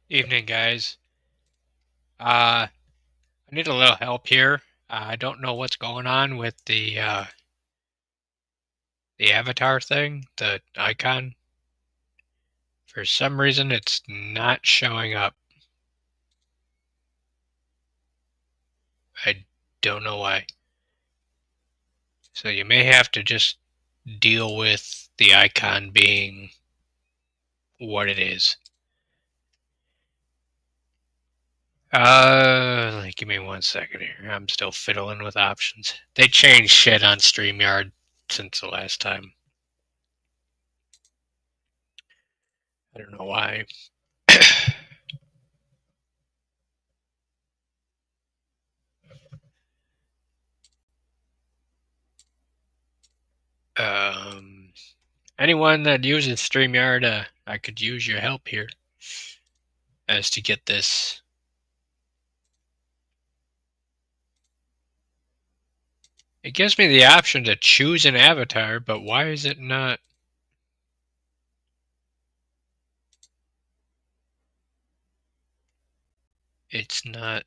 Evening, guys. I need a little help here. I don't know what's going on with the avatar thing, the icon. For some reason, it's not showing up. I don't know why. So you may have to just deal with the icon being what it is. Give me 1 second here. I'm still fiddling with options. They changed shit on StreamYard since the last time. I don't know why. Um, Anyone that uses StreamYard, I could use your help here as to get this. It gives me the option to choose an avatar, but why is it not? It's not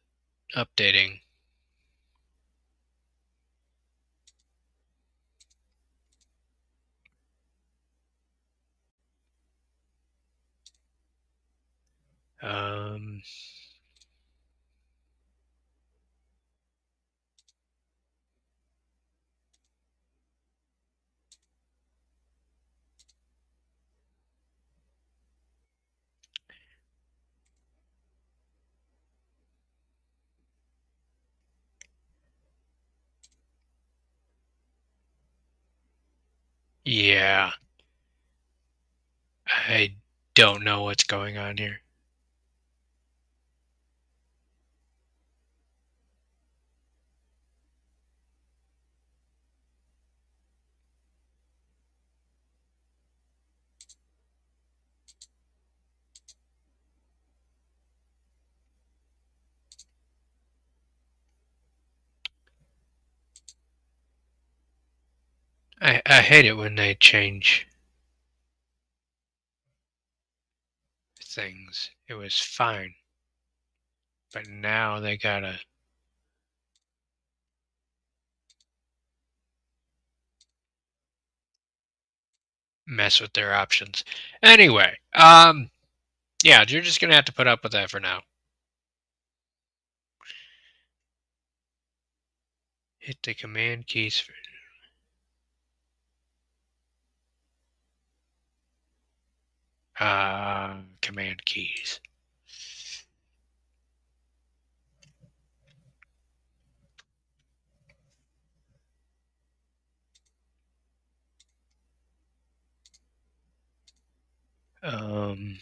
updating. Um, yeah, I don't know what's going on here. I hate it when they change things. It was fine, but now they gotta mess with their options. Anyway, yeah, you're just gonna have to put up with that for now. Hit the command keys for command keys. Um,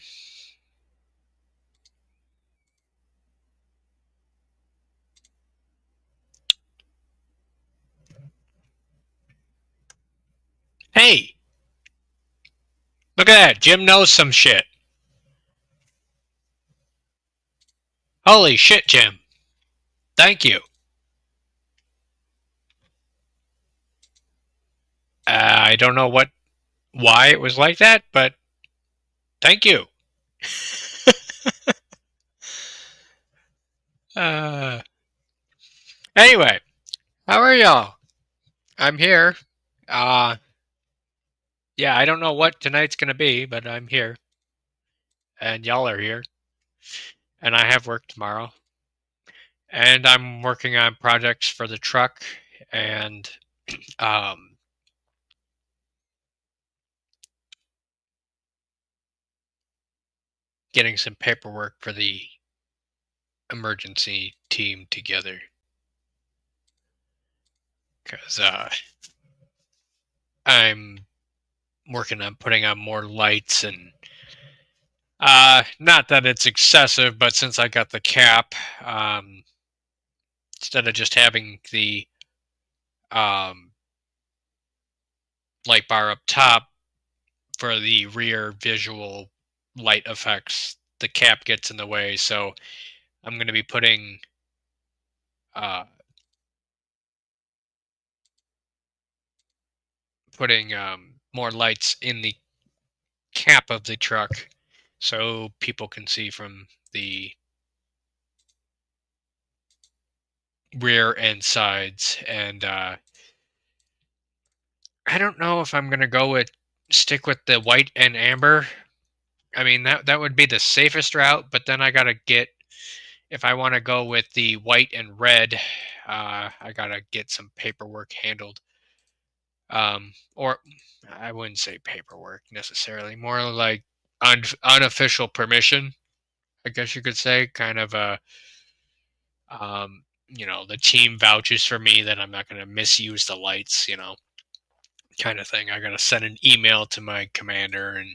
hey, look at that. Jim knows some shit. Holy shit, Jim. Thank you. I don't know why it was like that, but thank you. uh, anyway, how are y'all? I'm here. Uh, yeah, I don't know what tonight's gonna be, but I'm here, and y'all are here, and I have work tomorrow, and I'm working on projects for the truck, and um, getting some paperwork for the emergency team together. Because I'm working on putting on more lights and not that it's excessive, but since I got the cap, instead of just having the um, light bar up top for the rear visual light effects, the cap gets in the way. So I'm going to be putting uh, more lights in the cap of the truck so people can see from the rear and sides. And I don't know if I'm gonna stick with the white and amber. I mean, that would be the safest route, but then I gotta get, if I want to go with the white and red, I gotta get some paperwork handled. Or I wouldn't say paperwork necessarily, more like unofficial permission, I guess you could say. Kind of a, the team vouches for me that I'm not gonna misuse the lights, kind of thing. I gotta send an email to my commander, and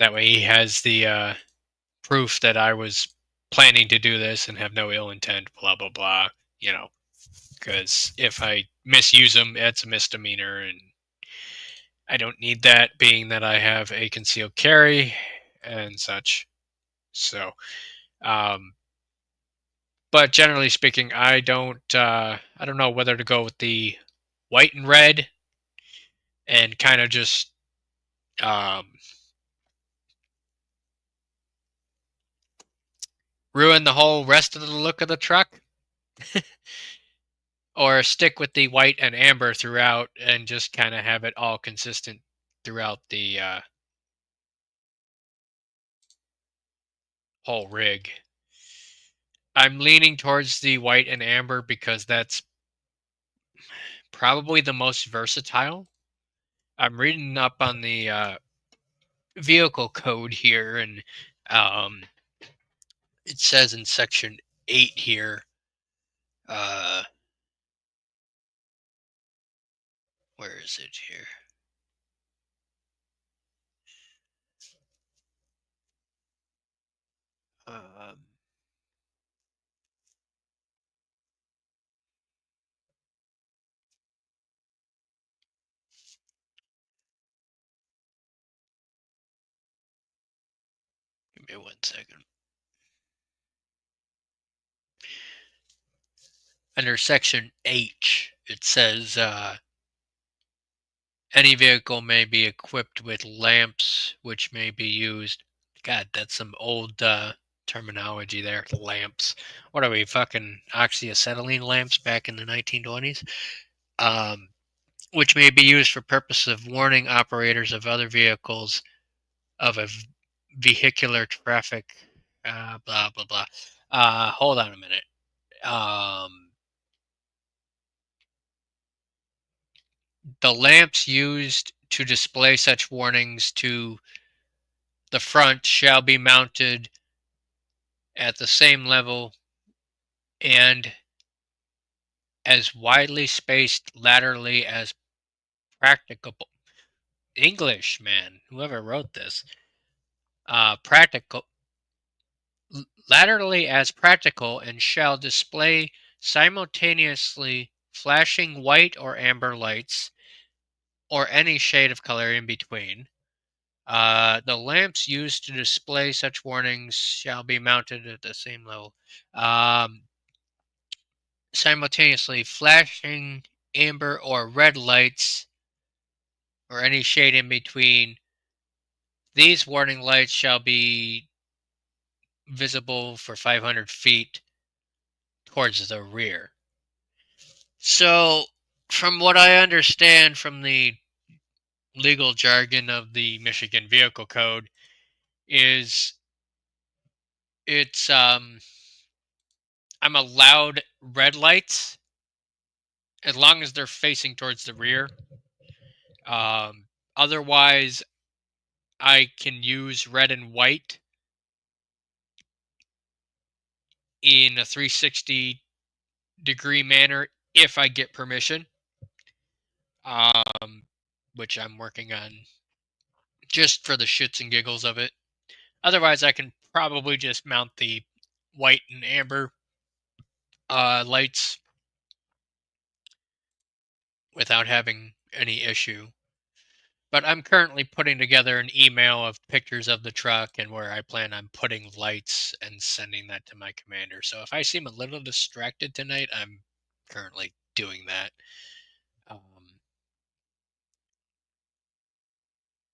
that way he has the proof that I was planning to do this and have no ill intent, blah blah blah. You know, because if I misuse them, it's a misdemeanor, and I don't need that, being that I have a concealed carry and such. So, um, but generally speaking, I don't know whether to go with the white and red and kind of just um, ruin the whole rest of the look of the truck, or stick with the white and amber throughout and just kind of have it all consistent throughout the whole rig. I'm leaning towards the white and amber because that's probably the most versatile. I'm reading up on the vehicle code here, and um, it says in section 8 here, uh, where is it here? Um, Give me 1 second. Under section H, it says any vehicle may be equipped with lamps, which may be used. God, that's some old terminology there. Lamps. What are we, fucking oxyacetylene lamps back in the 1920s? Um, which may be used for purposes of warning operators of other vehicles of a vehicular traffic. Blah blah blah. Hold on a minute. The lamps used to display such warnings to the front shall be mounted at the same level and as widely spaced laterally as practicable. English, man, whoever wrote this. Practical, laterally as practical, and shall display simultaneously flashing white or amber lights or any shade of color in between. The lamps used to display such warnings shall be mounted at the same level. Simultaneously flashing amber or red lights or any shade in between. These warning lights shall be visible for 500 feet towards the rear. So, from what I understand from the legal jargon of the Michigan Vehicle Code, is I'm allowed red lights as long as they're facing towards the rear. Otherwise, I can use red and white in a 360-degree manner if I get permission, which I'm working on just for the shits and giggles of it. Otherwise, I can probably just mount the white and amber lights without having any issue. But I'm currently putting together an email of pictures of the truck and where I plan on putting lights and sending that to my commander. So if I seem a little distracted tonight, I'm currently doing that.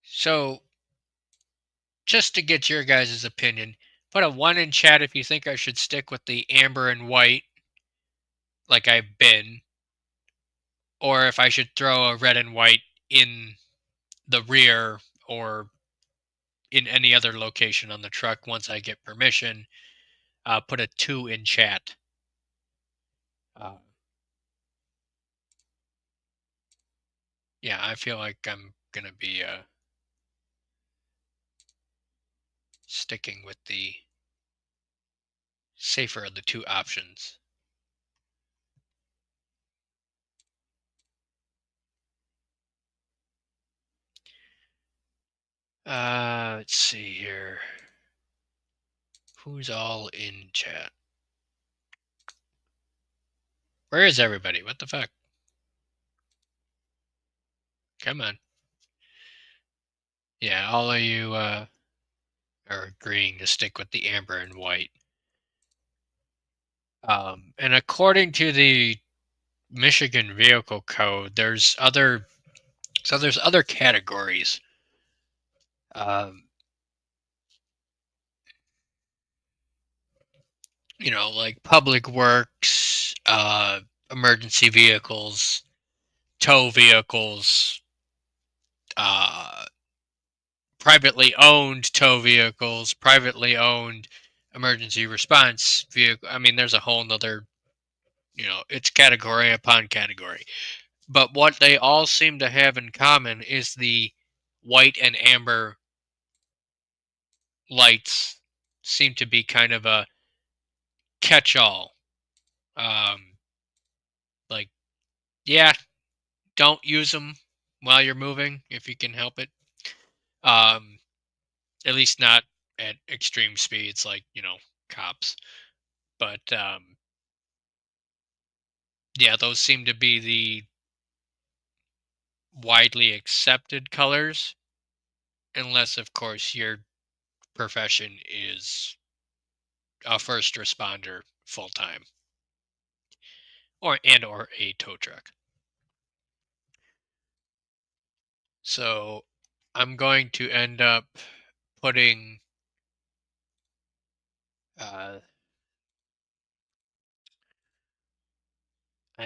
So just to get your guys' opinion, put a 1 in chat if you think I should stick with the amber and white like I've been, or if I should throw a red and white in the rear or in any other location on the truck once I get permission. Put a 2 in chat. Yeah, I feel like I'm going to be sticking with the safer of the two options. Let's see here. Who's all in chat? Where is everybody? What the fuck? Come on. Yeah, all of you are agreeing to stick with the amber and white. And according to the Michigan Vehicle Code, there's other categories. Like public works, emergency vehicles, tow vehicles, privately owned tow vehicles, privately owned emergency response vehicle. I mean, there's a whole nother, it's category upon category. But what they all seem to have in common is the white and amber lights seem to be kind of a catch-all. Like, yeah, don't use them while you're moving if you can help it. At least not at extreme speeds like, cops. But yeah, those seem to be the widely accepted colors, unless of course your profession is a first responder full time or a tow truck. So I'm going to end up putting I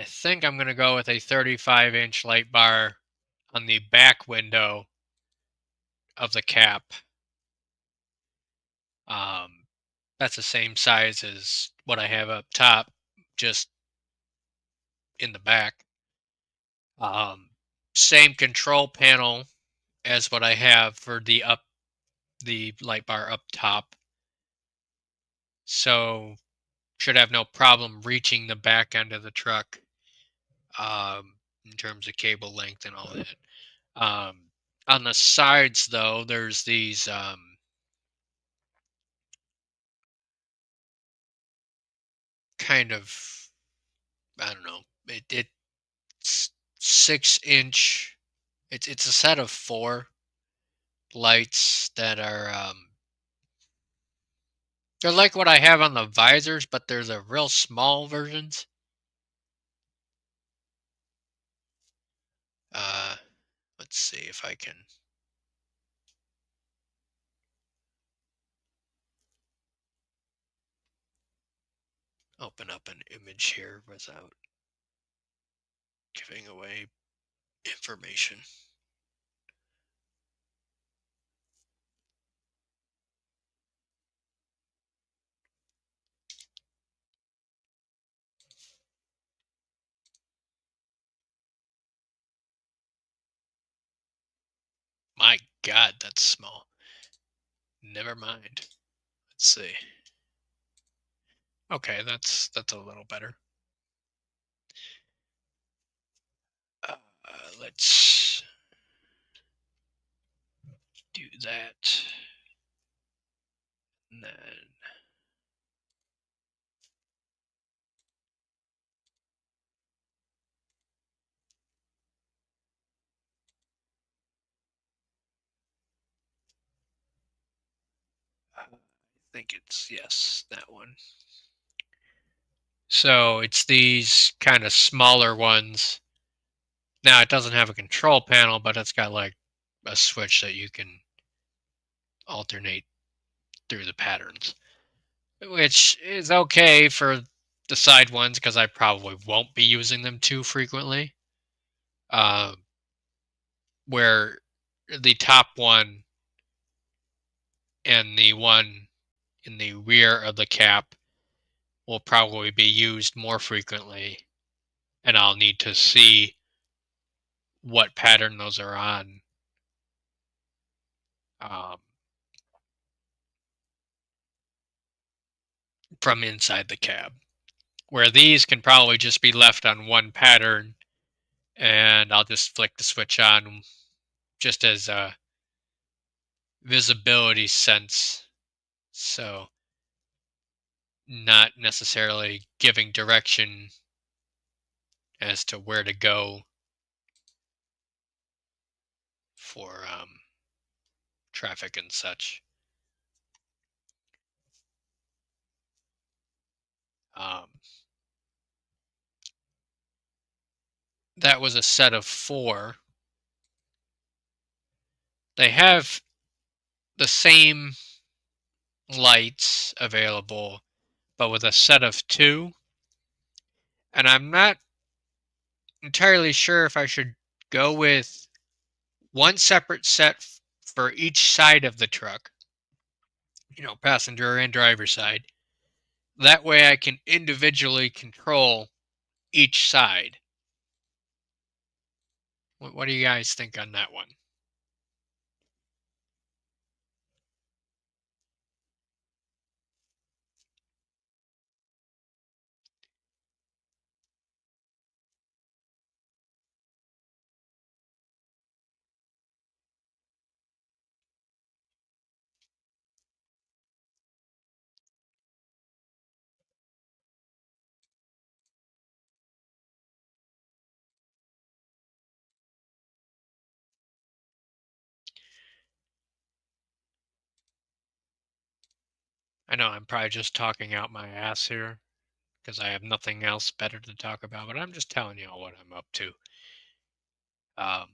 think I'm going to go with a 35-inch light bar on the back window of the cap. That's the same size as what I have up top, just in the back. Same control panel as what I have for the light bar up top. So should have no problem reaching the back end of the truck in terms of cable length and all that. On the sides, though, there's these kind of, I don't know, it's 6-inch. It's a set of 4 lights that are they're like what I have on the visors, but they're the real small versions. Let's see if I can open up an image here without giving away information. My God, that's small. Never mind. Let's see. Okay, that's a little better. Let's do that. And then I think it's, yes, that one. So it's these kind of smaller ones. Now it doesn't have a control panel, but it's got like a switch that you can alternate through the patterns, which is okay for the side ones because I probably won't be using them too frequently. Uh, where the top one and the one in the rear of the cap will probably be used more frequently, and I'll need to see what pattern those are on um, from inside the cab. Where these can probably just be left on one pattern, and I'll just flick the switch on just as a visibility sense. So, not necessarily giving direction as to where to go for traffic and such. Um, that was a set of 4. They have the same lights available, but with a set of 2. And I'm not entirely sure if I should go with one separate set for each side of the truck, passenger and driver side. That way I can individually control each side. What do you guys think on that one? I know I'm probably just talking out my ass here because I have nothing else better to talk about, but I'm just telling you all what I'm up to. Um,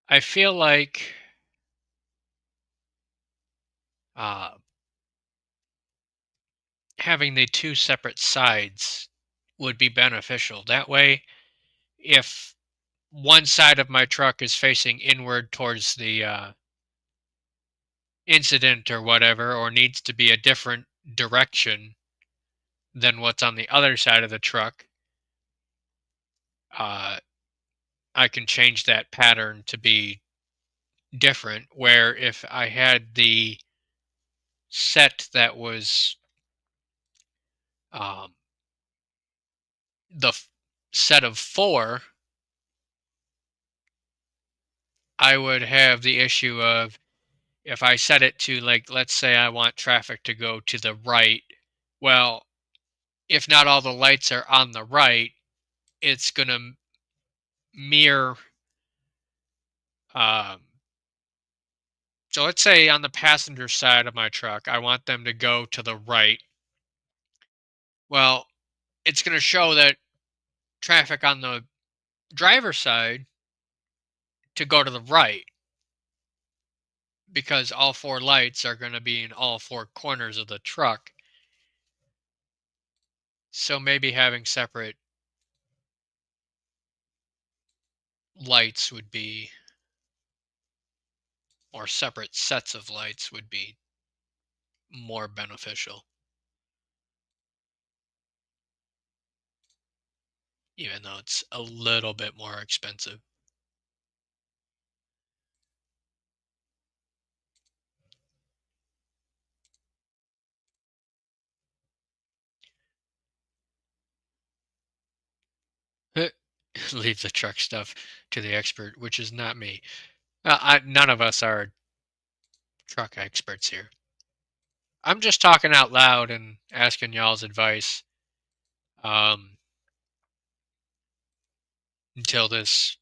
I feel like uh, having the 2 separate sides would be beneficial. That way, if one side of my truck is facing inward towards the incident or whatever, or needs to be a different direction than what's on the other side of the truck, uh, I can change that pattern to be different. Where if I had the set that was um, the set of 4, I would have the issue of if I set it to, like, let's say I want traffic to go to the right. Well, if not all the lights are on the right, it's going to mirror. Um, so let's say on the passenger side of my truck, I want them to go to the right. Well, it's going to show that traffic on the driver's side to go to the right because all 4 lights are going to be in all 4 corners of the truck. So maybe having separate lights would be, or separate sets of lights would be more beneficial, even though it's a little bit more expensive. Leave the truck stuff to the expert, which is not me. None of us are truck experts here. I'm just talking out loud and asking y'all's advice um, until this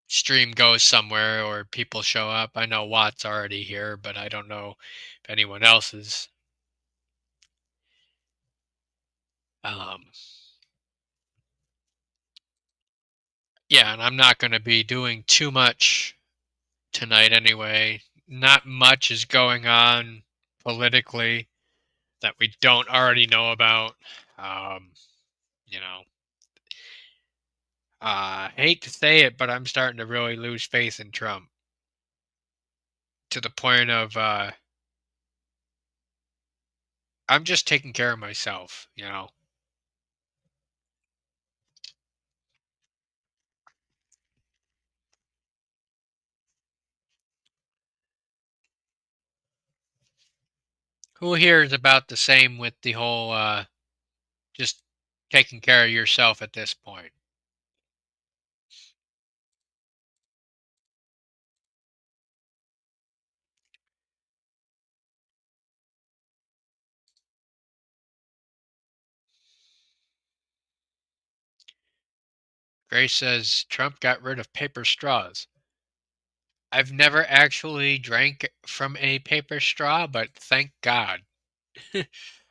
stream goes somewhere or people show up. I know Watt's already here, but I don't know if anyone else is. Um, Yeah, and I'm not going to be doing too much tonight anyway. Not much is going on politically that we don't already know about. Um, you know, hate to say it, but I'm starting to really lose faith in Trump to the point of I'm just taking care of myself. Who here is about the same with the whole just taking care of yourself at this point? Grace says Trump got rid of paper straws. I've never actually drank from a paper straw, but thank God.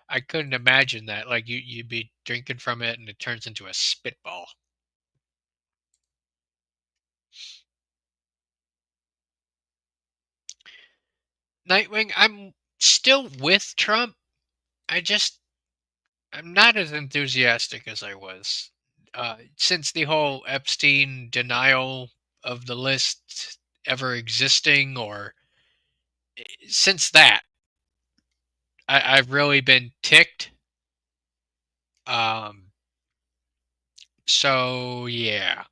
I couldn't imagine that. Like you'd be drinking from it and it turns into a spitball. Nightwing, I'm still with Trump. I just I'm not as enthusiastic as I was. Since the whole Epstein denial of the list ever existing, or since that, I've really been ticked. Um, so yeah.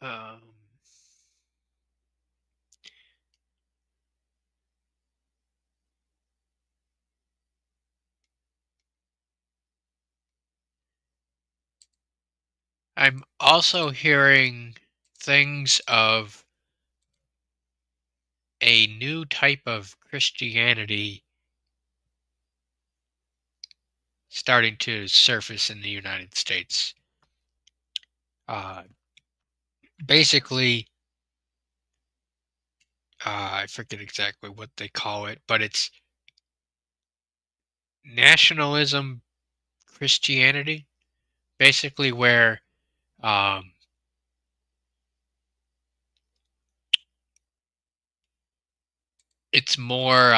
Um, I'm also hearing things of a new type of Christianity starting to surface in the United States. Uh, basically, I forget exactly what they call it, but it's nationalism Christianity, basically where um, it's more.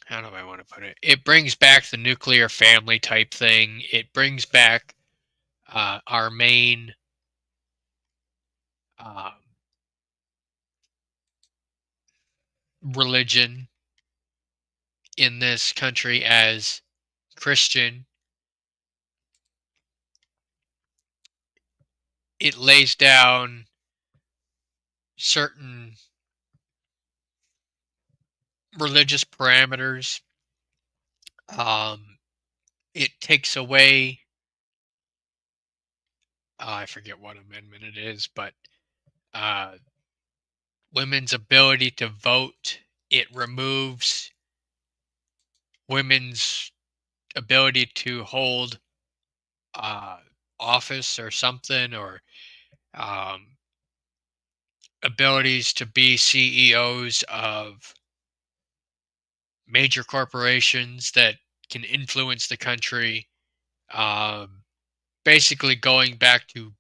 How do I want to put it? It brings back the nuclear family type thing. It brings back our main uh, religion in this country as Christian. It lays down certain religious parameters. Um, it takes away, I forget what amendment it is, but uh, women's ability to vote. It removes women's ability to hold uh, office or something, or um, abilities to be CEOs of major corporations that can influence the country. Um, basically, going back to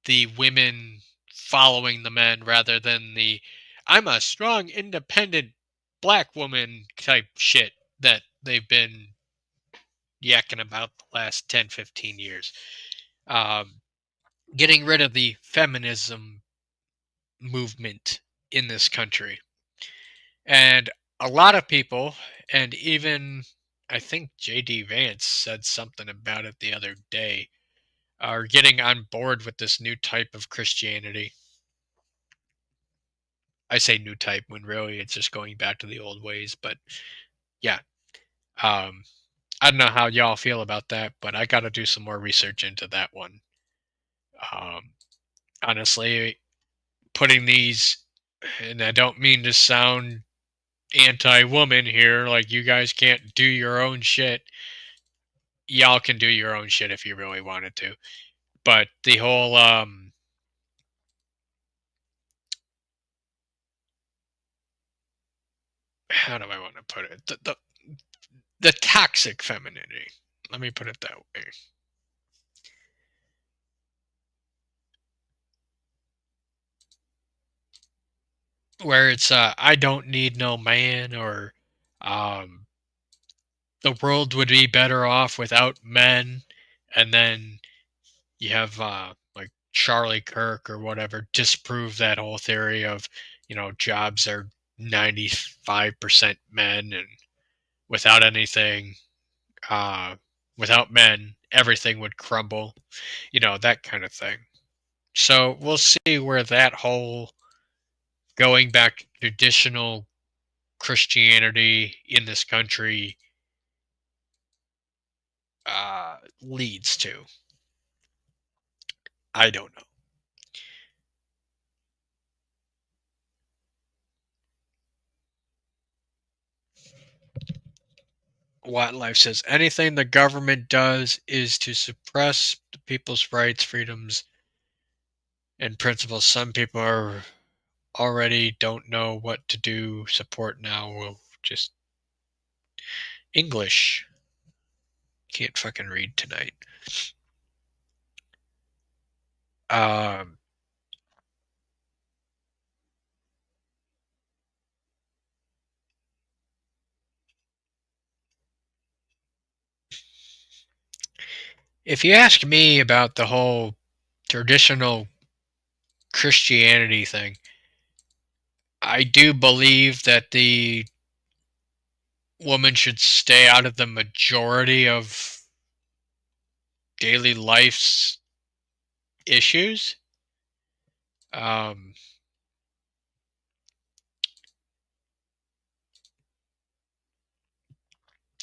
the women following the men rather than the I'm a strong, independent black woman type shit that they've been yakking about the last 10, 15 years. Um, getting rid of the feminism movement in this country. And a lot of people, and even I think JD Vance said something about it the other day, are getting on board with this new type of Christianity. I say new type when really it's just going back to the old ways. But yeah, um, I don't know how y'all feel about that, but I got to do some more research into that one. Um, Honestly, putting these, and I don't mean to sound anti-woman here, like you guys can't do your own shit. Y'all can do your own shit if you really wanted to. But the whole how do I want to put it? The toxic femininity. Let me put it that way. Where it's I don't need no man, or um the world would be better off without men. And then you have like Charlie Kirk or whatever disprove that whole theory of, jobs are 95% men, and without anything, uh without men everything would crumble, that kind of thing. So we'll see where that whole going back to traditional Christianity in this country leads to. I don't know. Wildlife says anything the government does is to suppress the people's rights, freedoms, and principles. Some people are already don't know what to do. Support now will just English. Can't fucking read tonight. Um, if you ask me about the whole traditional Christianity thing, I do believe that the woman should stay out of the majority of daily life's issues. Um,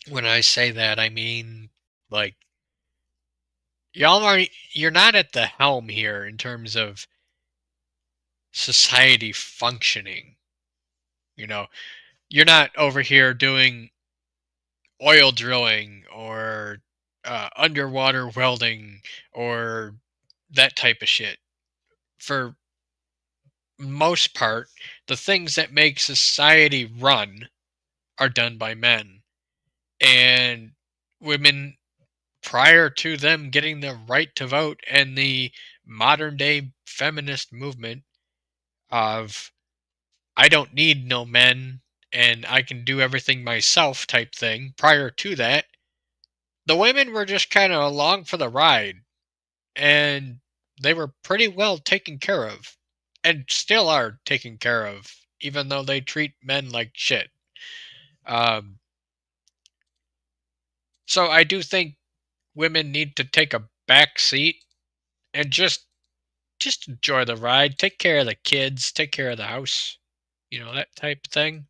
when I say that, I mean, like, y'all are you're not at the helm here in terms of society functioning. You know, you're not over here doing oil drilling or underwater welding or that type of shit. For most part, the things that make society run are done by men. And women, prior to them getting the right to vote and the modern day feminist movement of I don't need no men and I can do everything myself type thing, prior to that, the women were just kind of along for the ride, and they were pretty well taken care of, and still are taken care of, even though they treat men like shit. Um, so I do think women need to take a back seat and just enjoy the ride, take care of the kids, take care of the house, that type of thing.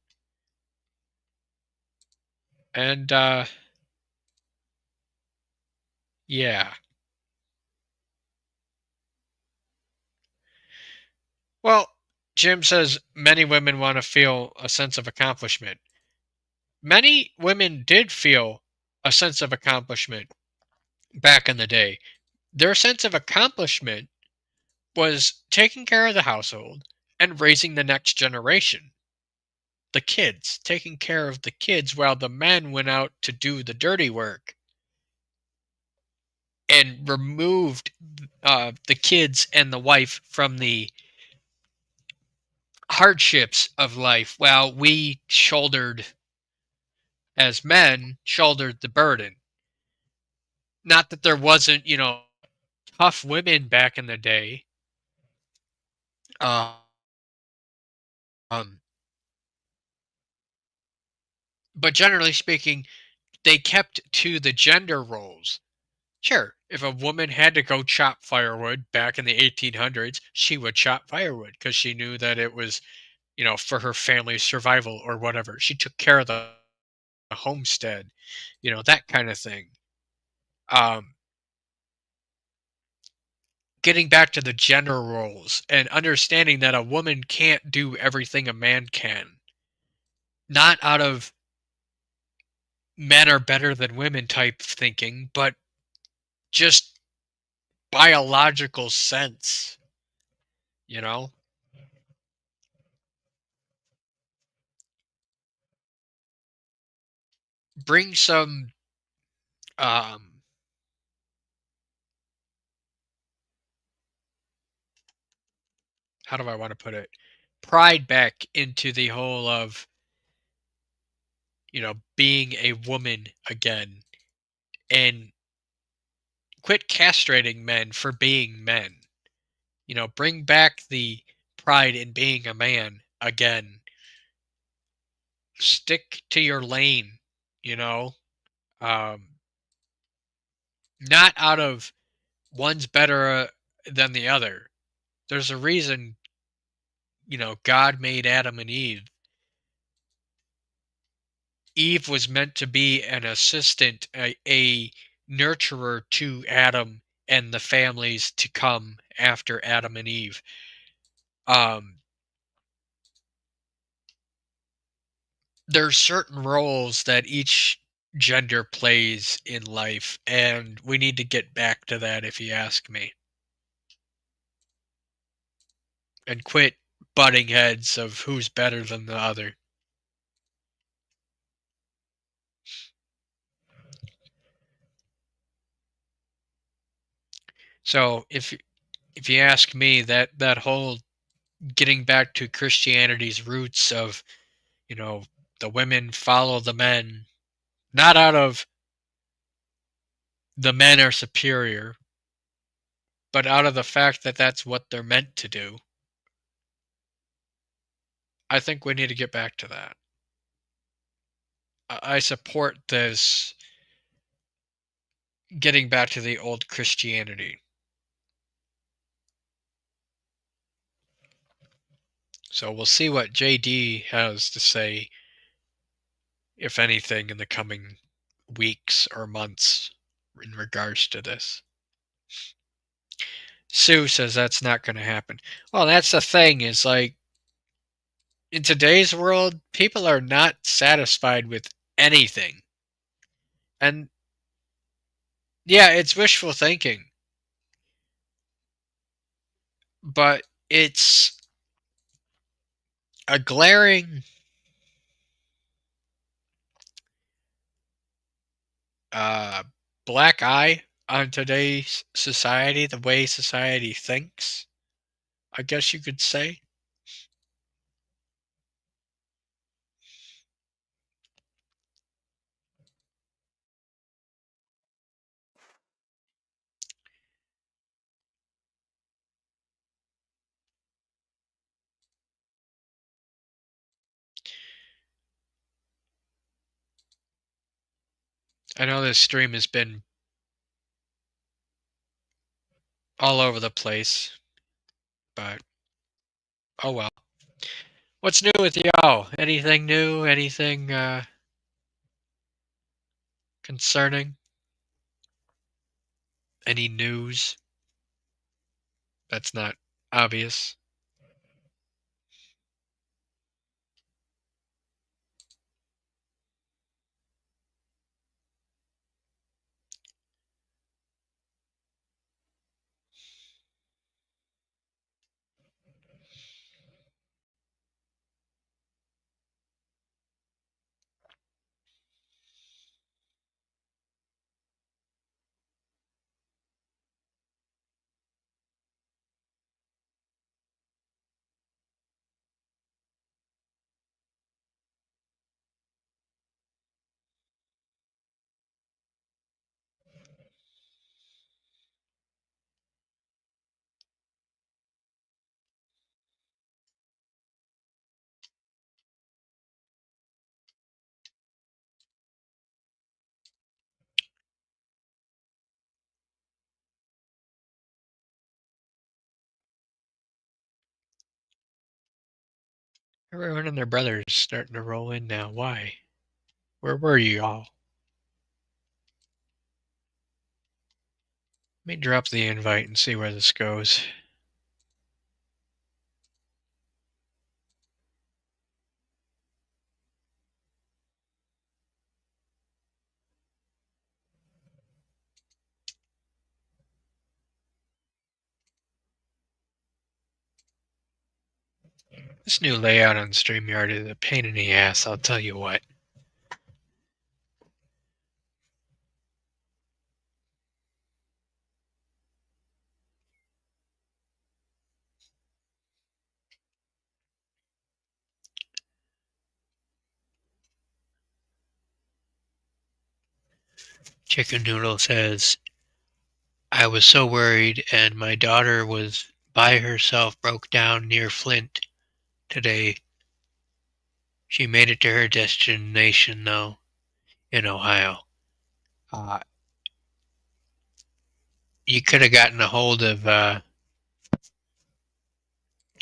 And yeah. Well, Jim says many women want to feel a sense of accomplishment. Many women did feel a sense of accomplishment back in the day. Their sense of accomplishment was taking care of the household and raising the next generation. The kids, taking care of the kids while the men went out to do the dirty work and removed the kids and the wife from the hardships of life while we shouldered, as men, shouldered the burden. Not that there wasn't, tough women back in the day. Uh, um, but generally speaking, they kept to the gender roles. Sure, if a woman had to go chop firewood back in the 1800s, she would chop firewood because she knew that it was for her family's survival or whatever. She took care of the homestead, that kind of thing. Um, Getting back to the gender roles and understanding that a woman can't do everything a man can, not out of men are better than women type thinking, but just biological sense, you know? Bring some, um, how do I want to put it? Pride back into the whole of, being a woman again, and quit castrating men for being men. Bring back the pride in being a man again. Stick to your lane, you know? Um, Not out of one's better than the other. There's a reason, God made Adam and Eve. Eve was meant to be an assistant, a nurturer to Adam and the families to come after Adam and Eve. Um, there's certain roles that each gender plays in life, and we need to get back to that, if you ask me, and quit butting heads of who's better than the other. So if you ask me, that whole getting back to Christianity's roots of, you know, the women follow the men, not out of the men are superior, but out of the fact that that's what they're meant to do. I think we need to get back to that. I support this getting back to the old Christianity. So we'll see what JD has to say, if anything, in the coming weeks or months in regards to this. Sue says that's not going to happen. Well, that's the thing, is like, in today's world, people are not satisfied with anything. And yeah, it's wishful thinking, but it's a glaring uh, black eye on today's society, the way society thinks, I guess you could say. I know this stream has been all over the place, but oh well. What's new with y'all? Anything new? Anything concerning? Any news that's not obvious? Everyone and their brothers starting to roll in now. Why? Where were you all? Let me drop the invite and see where this goes. This new layout on StreamYard is a pain in the ass, I'll tell you what. Chicken Noodle says, I was so worried, and my daughter was by herself, broke down near Flint today. She made it to her destination, though, in Ohio. You could have gotten a hold of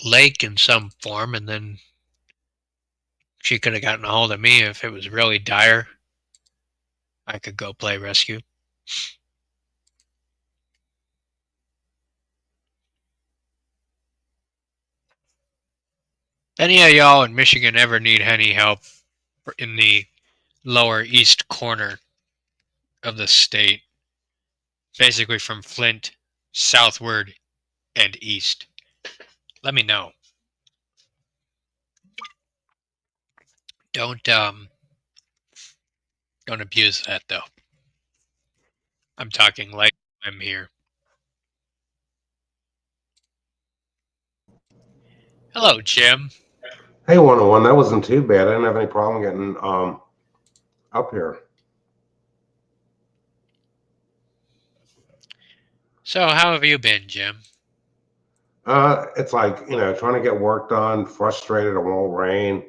Lake in some form, and then she could have gotten a hold of me if it was really dire. I could go play rescue. Any of y'all in Michigan ever need any help in the lower east corner of the state? Basically from Flint southward and east. Let me know. Don't abuse that though. I'm talking like I'm here. Hello, Jim. Hey, 101, that wasn't too bad. I didn't have any problem getting up here. So how have you been, Jim? It's like, trying to get work done, frustrated, it won't rain,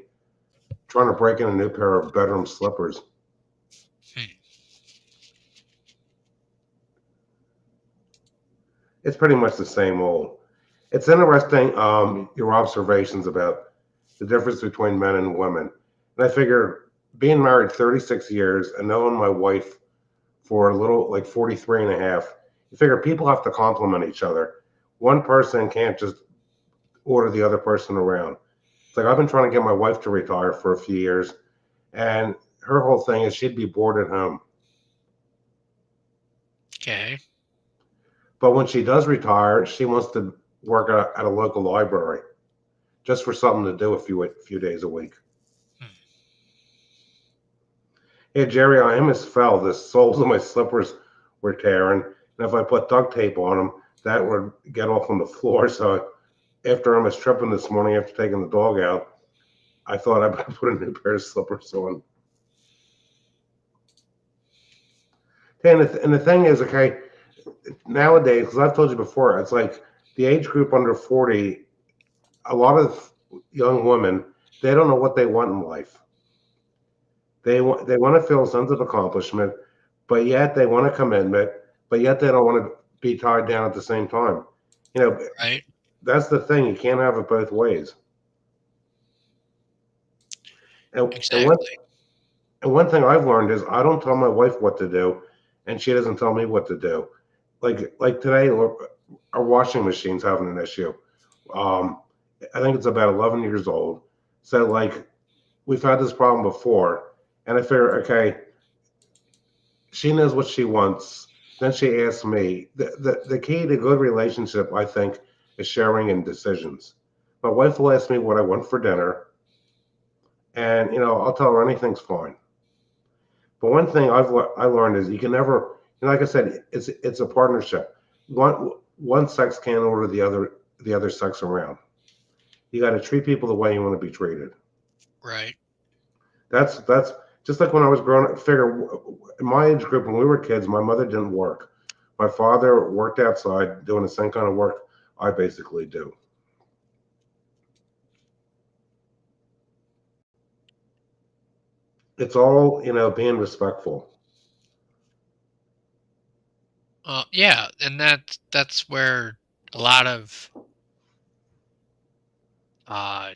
trying to break in a new pair of bedroom slippers. Hmm. It's pretty much the same old. It's interesting, your observations about the difference between men and women. And I figure being married 36 years and knowing my wife for a little like 43 and a half, you figure people have to complement each other. One person can't just order the other person around. It's like I've been trying to get my wife to retire for a few years, and her whole thing is she'd be bored at home. Okay. But when she does retire, she wants to work at a local library just for something to do a few days a week. Hmm. Hey Jerry, I almost fell. The soles of my slippers were tearing, and if I put duct tape on them, that would get off on the floor. So after I was tripping this morning after taking the dog out, I thought I would put a new pair of slippers on. And the thing is, okay, nowadays, because I've told you before, it's like the age group under 40, a lot of young women, they don't know what they want in life. They want to feel a sense of accomplishment, but yet they want a commitment, but yet they don't want to be tied down at the same time. You know, Right. that's the thing. You can't have it both ways. And one Exactly. and one thing I've learned is I don't tell my wife what to do, and she doesn't tell me what to do. Like today, our washing machine's having an issue. Um, I think it's about 11 years old. So like we've had this problem before, and I figure, okay, she knows what she wants. Then she asks me. The key to good relationship, I think, is sharing in decisions. My wife will ask me what I want for dinner, and I'll tell her anything's fine. But one thing I learned is you can never, like I said, it's a partnership. One sex can't order the other sex around. You got to treat people the way you want to be treated. Right. That's just like when I was growing up. Figure in my age group when we were kids, my mother didn't work. My father worked outside doing the same kind of work I basically do. It's all being respectful. Yeah, and that's where a lot of uh,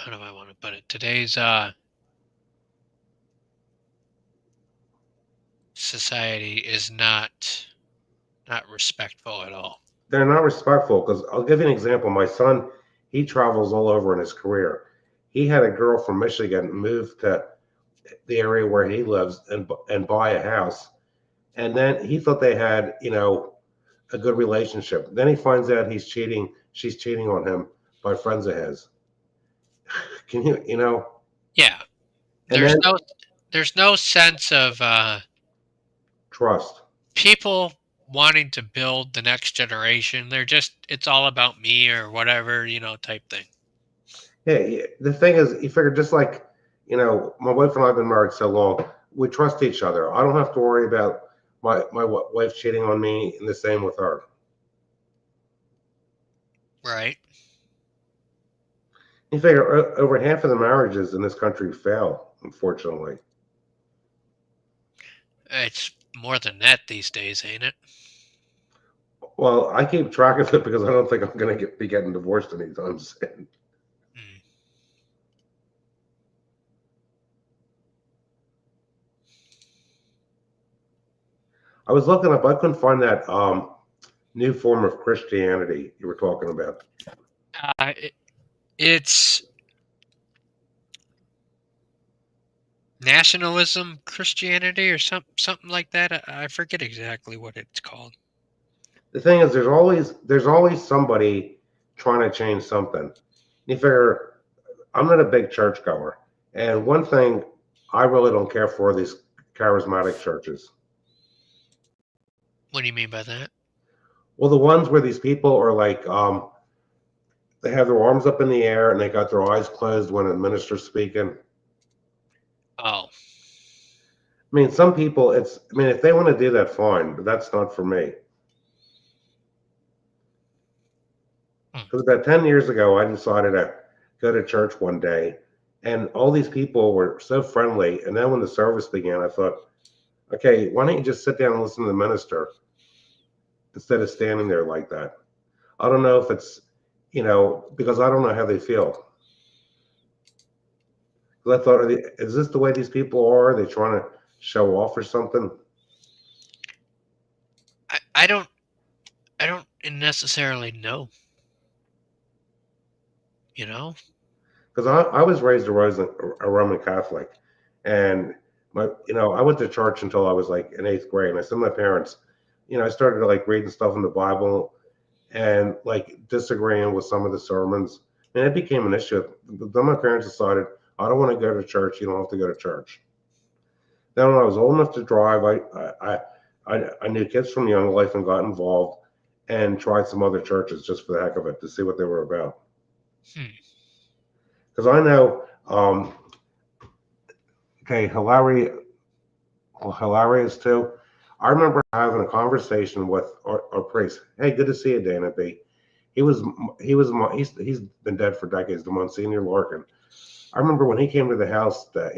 how do I want to put it? Today's society is not respectful at all. They're not respectful because I'll give you an example. My son, he travels all over in his career. He had a girl from Michigan move to the area where he lives and buy a house, and then he thought they had a good relationship. Then he finds out he's cheating. She's cheating on him by friends of his. Can you? Yeah, And there's then no sense of trust. people wanting to build the next generation. They're just, it's all about me or whatever, type thing. Yeah, the thing is, you figure just like my wife and I have been married so long, we trust each other. I don't have to worry about my wife cheating on me, and the same with her. Right. You figure over half of the marriages in this country fail, unfortunately. It's more than that these days, ain't it? Well, I keep track of it because I don't think I'm going to be getting divorced anytime soon. Mm. I was looking up, I couldn't find that new form of Christianity you were talking about. It's nationalism Christianity or something like that. I forget exactly what it's called. The thing is, there's always somebody trying to change something. You figure I'm not a big churchgoer, and one thing I really don't care for are these charismatic churches. What do you mean by that? Well, the ones where these people are like, they have their arms up in the air and they got their eyes closed when a minister's speaking. Oh, I mean, some people, I mean, if they want to do that, fine, but that's not for me. hmm. Because about 10 years ago, I decided to go to church one day, and all these people were so friendly. And then when the service began, I thought, okay, why don't you just sit down and listen to the minister instead of standing there like that? I don't know if it's, because I don't know how they feel. Because I thought, is this the way these people are? Are they trying to show off or something? I don't necessarily know. You know? Because I was raised a Roman Catholic, and I went to church until I was like in eighth grade. And I said to my parents, I started like reading stuff in the Bible and like disagreeing with some of the sermons, and it became an issue. But then my parents decided, I don't want to go to church. You don't have to go to church. Then when I was old enough to drive, I knew kids from young life and got involved and tried some other churches just for the heck of it to see what they were about. Hmm. Because I know, okay, hilarious too. I remember having a conversation with our priest. Hey, good to see you, Dana B. He was he's been dead for decades. The Monsignor Larkin. I remember when he came to the house that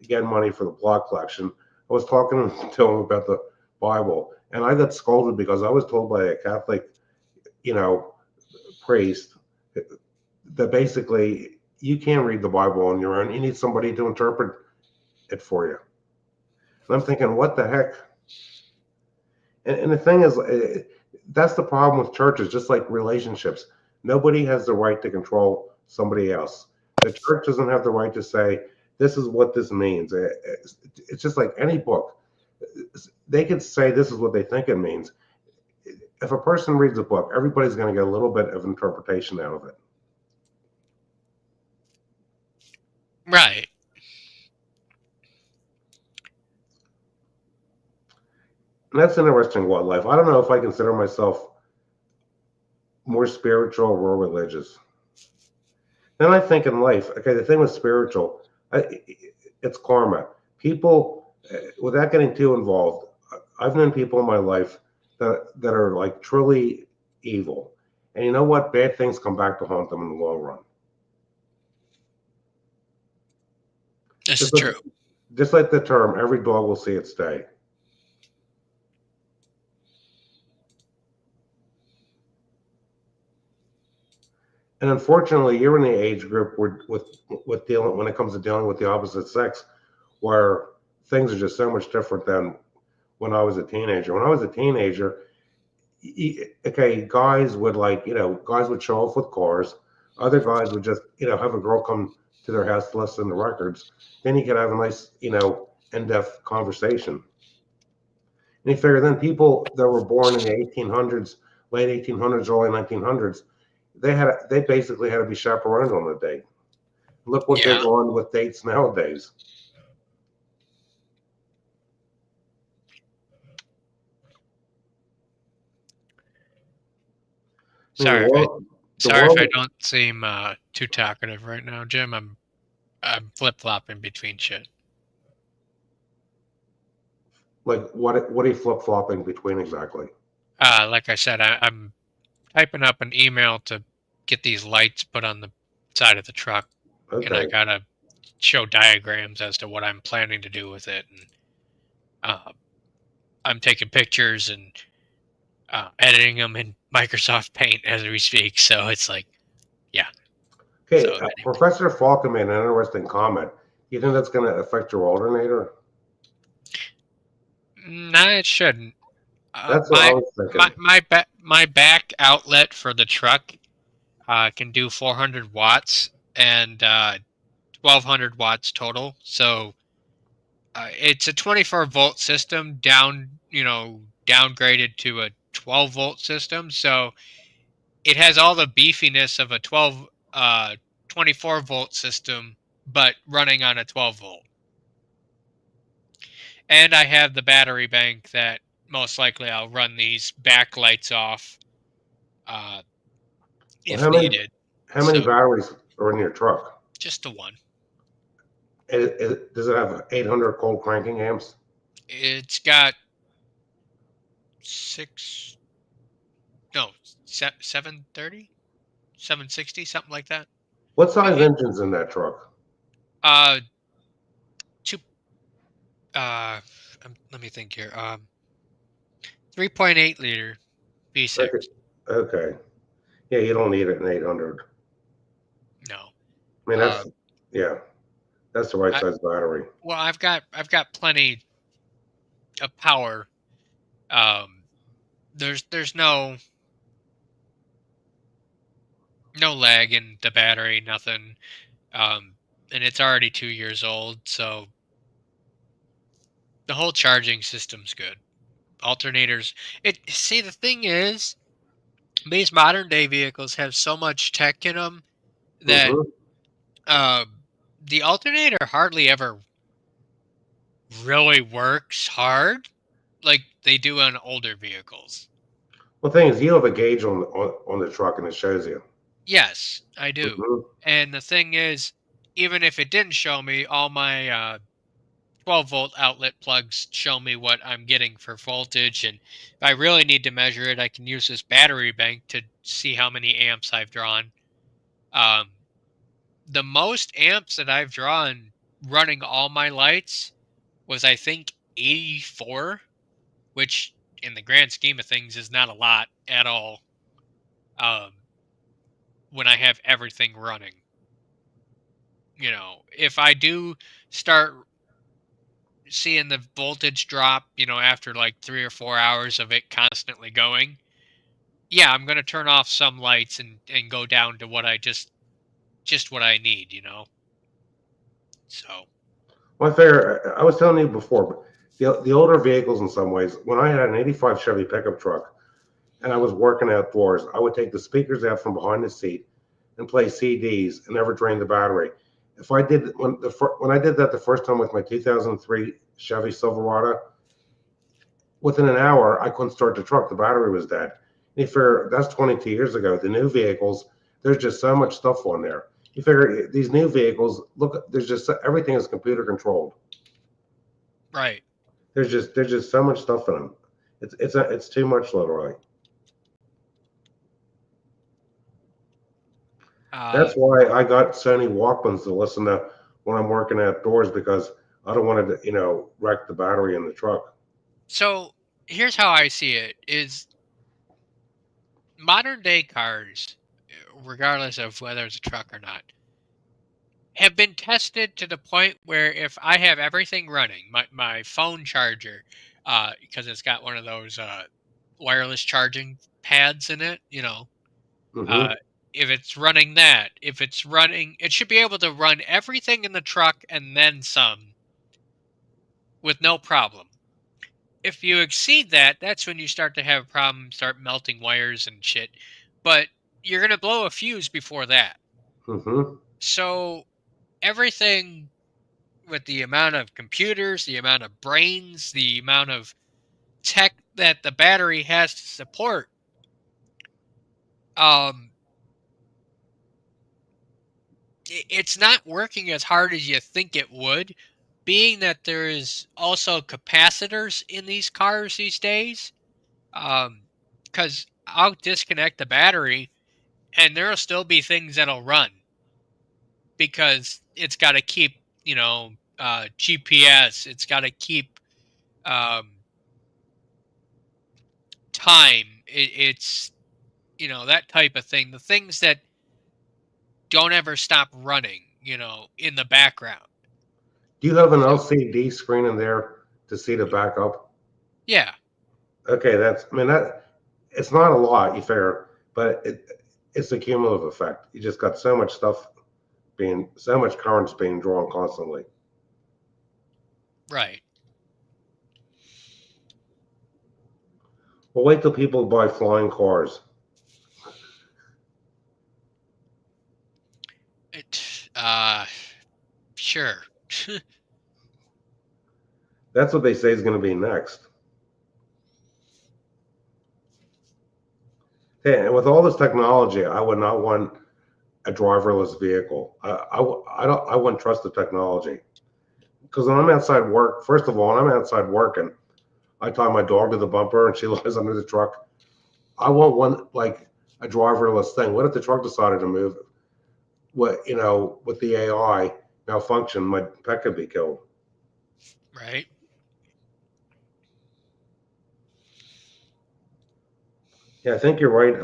get money for the plot collection. I was talking to him about the Bible, and I got scolded because I was told by a Catholic, you know, priest that basically you can't read the Bible on your own. You need somebody to interpret it for you. And I'm thinking, what the heck? And the thing is, that's the problem with churches, just like relationships. Nobody has the right to control somebody else. The church doesn't have the right to say, this is what this means. It's just like any book. They could say this is what they think it means. If a person reads a book, everybody's going to get a little bit of interpretation out of it. Right. And that's an interesting one life. I don't know if I consider myself more spiritual or more religious. Then I think in life, okay, the thing with spiritual, it's karma. People, without getting too involved, I've known people in my life that are like truly evil, and you know what? Bad things come back to haunt them in the long run. This is Just like, true. just like the term, every dog will see its day. And unfortunately, you're in the age group where, with dealing when it comes to dealing with the opposite sex, where things are just so much different than when I was a teenager. When I was a teenager, okay, guys would guys would show off with cars. Other guys would just have a girl come to their house to listen to the records. Then you could have a nice in-depth conversation. And you figure then people that were born in the 1800s, late 1800s, early 1900s, they basically had to be chaperoned on a date. Look what Yeah. goes on with dates nowadays. I mean, the Sorry if I world, don't seem too talkative right now, Jim. I'm flip flopping between shit. like what are you flip flopping between exactly? Like I said, I'm typing up an email to get these lights put on the side of the truck, and I Okay. gotta show diagrams as to what I'm planning to do with it, and uh, I'm taking pictures and editing them in Microsoft Paint as we speak. So it's like, yeah. So Okay, anyway, Professor Falcon made an interesting comment. Do you think that's going to affect your alternator? nah, it shouldn't. That's what I was thinking. My back outlet for the truck can do 400 watts and 1200 watts total. So it's a 24-volt system downgraded to a 12-volt system. So it has all the beefiness of a 24-volt system, but running on a 12-volt. And I have the battery bank that most likely I'll run these backlights off uh, Well, if needed. how many So batteries are in your truck? just the one. Does it have 800 cold cranking amps? It's got six, no, 730, 760, something like that. What size It, engine's in that truck? uh, two, let me think here. 3.8 liter V6. Okay. Okay. Yeah, you don't need it in 800. No. I mean, Uh, yeah, that's the right I, size battery. well, I've got plenty of power. Um, there's no lag in the battery, nothing. Um, and it's already 2 years old, so the whole charging system's good. Alternators. The thing is, these modern day vehicles have so much tech in them that Hmm. the alternator hardly ever really works hard like they do on older vehicles. Well, the thing is, you have a gauge on the truck and it shows you. Yes, I do. Hmm. And the thing is, even if it didn't show me, all my 12-volt outlet plugs show me what I'm getting for voltage. And if I really need to measure it, I can use this battery bank to see how many amps I've drawn. Um, the most amps that I've drawn running all my lights was, I think, 84, which in the grand scheme of things is not a lot at all. Um, when I have everything running, if I do start seeing the voltage drop, after like 3 or 4 hours of it constantly going, yeah, I'm gonna turn off some lights and go down to what I just what I need. So Well, I was telling you before, but the older vehicles in some ways, when I had an 85 Chevy pickup truck and I was working outdoors, I would take the speakers out from behind the seat and play CDs and never drain the battery. If I did when I did that the first time with my 2003 Chevy Silverado, within an hour I couldn't start the truck. The battery was dead. And you figure that's 22 years ago. The new vehicles, there's just so much stuff on there. You figure these new vehicles, look, there's just everything is computer controlled. right. There's just so much stuff in them. It's too much literally. Uh, That's why I got Sony Walkmans to listen to when I'm working outdoors because I don't want to, wreck the battery in the truck. so here's how I see it: is modern day cars regardless of whether it's a truck or not, have been tested to the point where if I have everything running, my phone charger, because it's got one of those wireless charging pads in it, uh, Mm-hmm. if it's running that, if it's running, it should be able to run everything in the truck and then some with no problem. If you exceed that, that's when you start to have problems, start melting wires and shit. But you're going to blow a fuse before that. Mm-hmm. So everything with the amount of computers, the amount of brains, the amount of tech that the battery has to support, um, it's not working as hard as you think it would, being that there is also capacitors in these cars these days. Because I'll disconnect the battery and there'll still be things that'll run because it's got to keep, GPS. It's got to keep um, time. It's that type of thing. The things that don't ever stop running, in the background. Do you have an So LCD screen in there to see the backup? yeah, Okay, I mean, it's not a lot, you figure, but it's a cumulative effect. You just got so much stuff so much currents being drawn constantly. right. Well, wait till people buy flying cars. It, sure. That's what they say is going to be next. Hey, and with all this technology, I would not want a driverless vehicle. I don't. I wouldn't trust the technology because when I'm outside work, first of all, when I'm outside working, I tie my dog to the bumper and she lies under the truck. I want one like a driverless thing. What if the truck decided to move? What with the AI malfunction, my pet could be killed. Right. Yeah, I think you're right,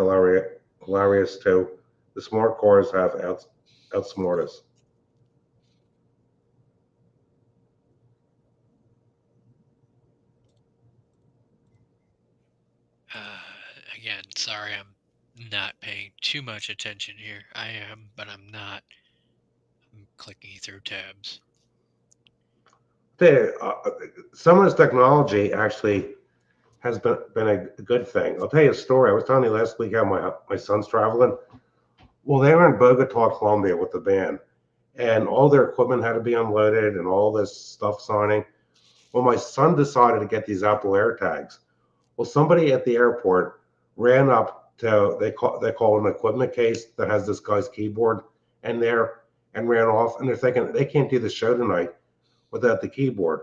hilarious too. The smart cars have outsmart us. Uh, Again, sorry, I'm not paying too much attention here. I am, but I'm not. I'm clicking through tabs. Some of this technology actually has been a good thing. I'll tell you a story. I was telling you last week how my son's traveling. Well, they were in Bogota, Colombia with the band, and all their equipment had to be unloaded and all this stuff signing. Well, my son decided to get these Apple AirTags. Well, somebody at the airport ran up to they call it an equipment case that has this guy's keyboard in there and ran off. And they're thinking they can't do the show tonight without the keyboard.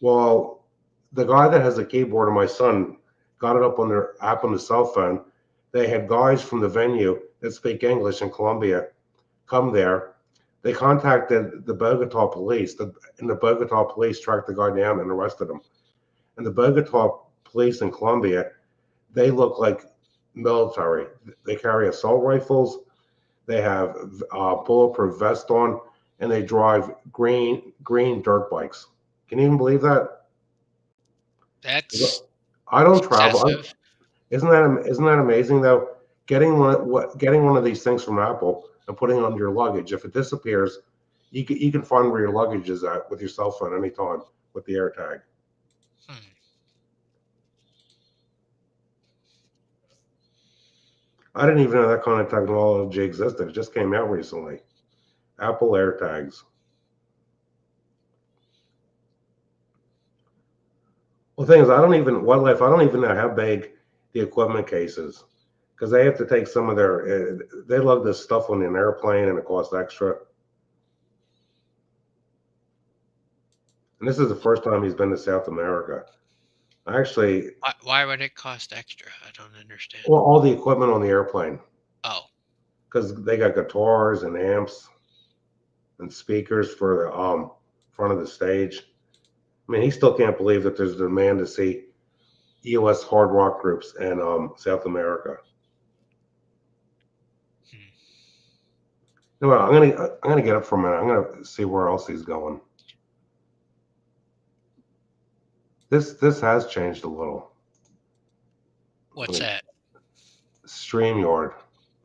Well, the guy that has the keyboard and my son got it up on their app on the cell phone. They had guys from the venue that speak English in Colombia come there. They contacted the Bogota police, and the Bogota police tracked the guy down and arrested him. And the Bogota police in Colombia, they look like military. They carry assault rifles. They have bulletproof vest on, and they drive green dirt bikes. Can you even believe that? That's I don't travel. excessive. Isn't that amazing though? Getting one of these things from Apple and putting it on your luggage. If it disappears, you can find where your luggage is at with your cell phone anytime with the AirTag. Hmm. I didn't even know that kind of technology existed. It just came out recently. Apple AirTags. Well, the thing is, I don't even know how big the equipment case is because they have to take some of they lug this stuff on an airplane and it costs extra. And this is the first time he's been to South America. Actually, Why would it cost extra? I don't understand. well, all the equipment on the airplane Oh, because they got guitars and amps and speakers for the front of the stage. I mean, he still can't believe that there's a demand to see U.S. hard rock groups in South America. No, I'm gonna get up for a minute. I'm gonna see where else he's going. This has changed a little. What's that? StreamYard.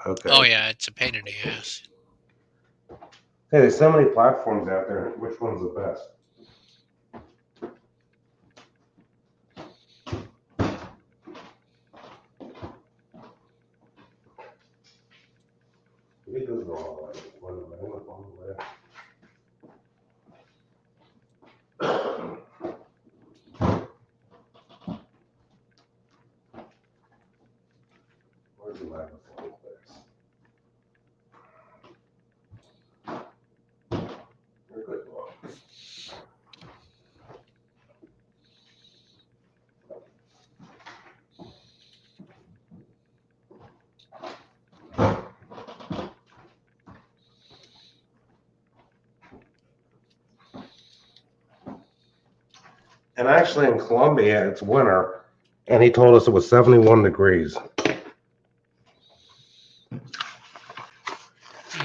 Okay. Oh yeah, it's a pain in the ass. Hey, there's so many platforms out there. Which one's the best? It does go all right. Where's the microphone? You're good. And actually, in Colombia, it's winter, and he told us it was 71 degrees. And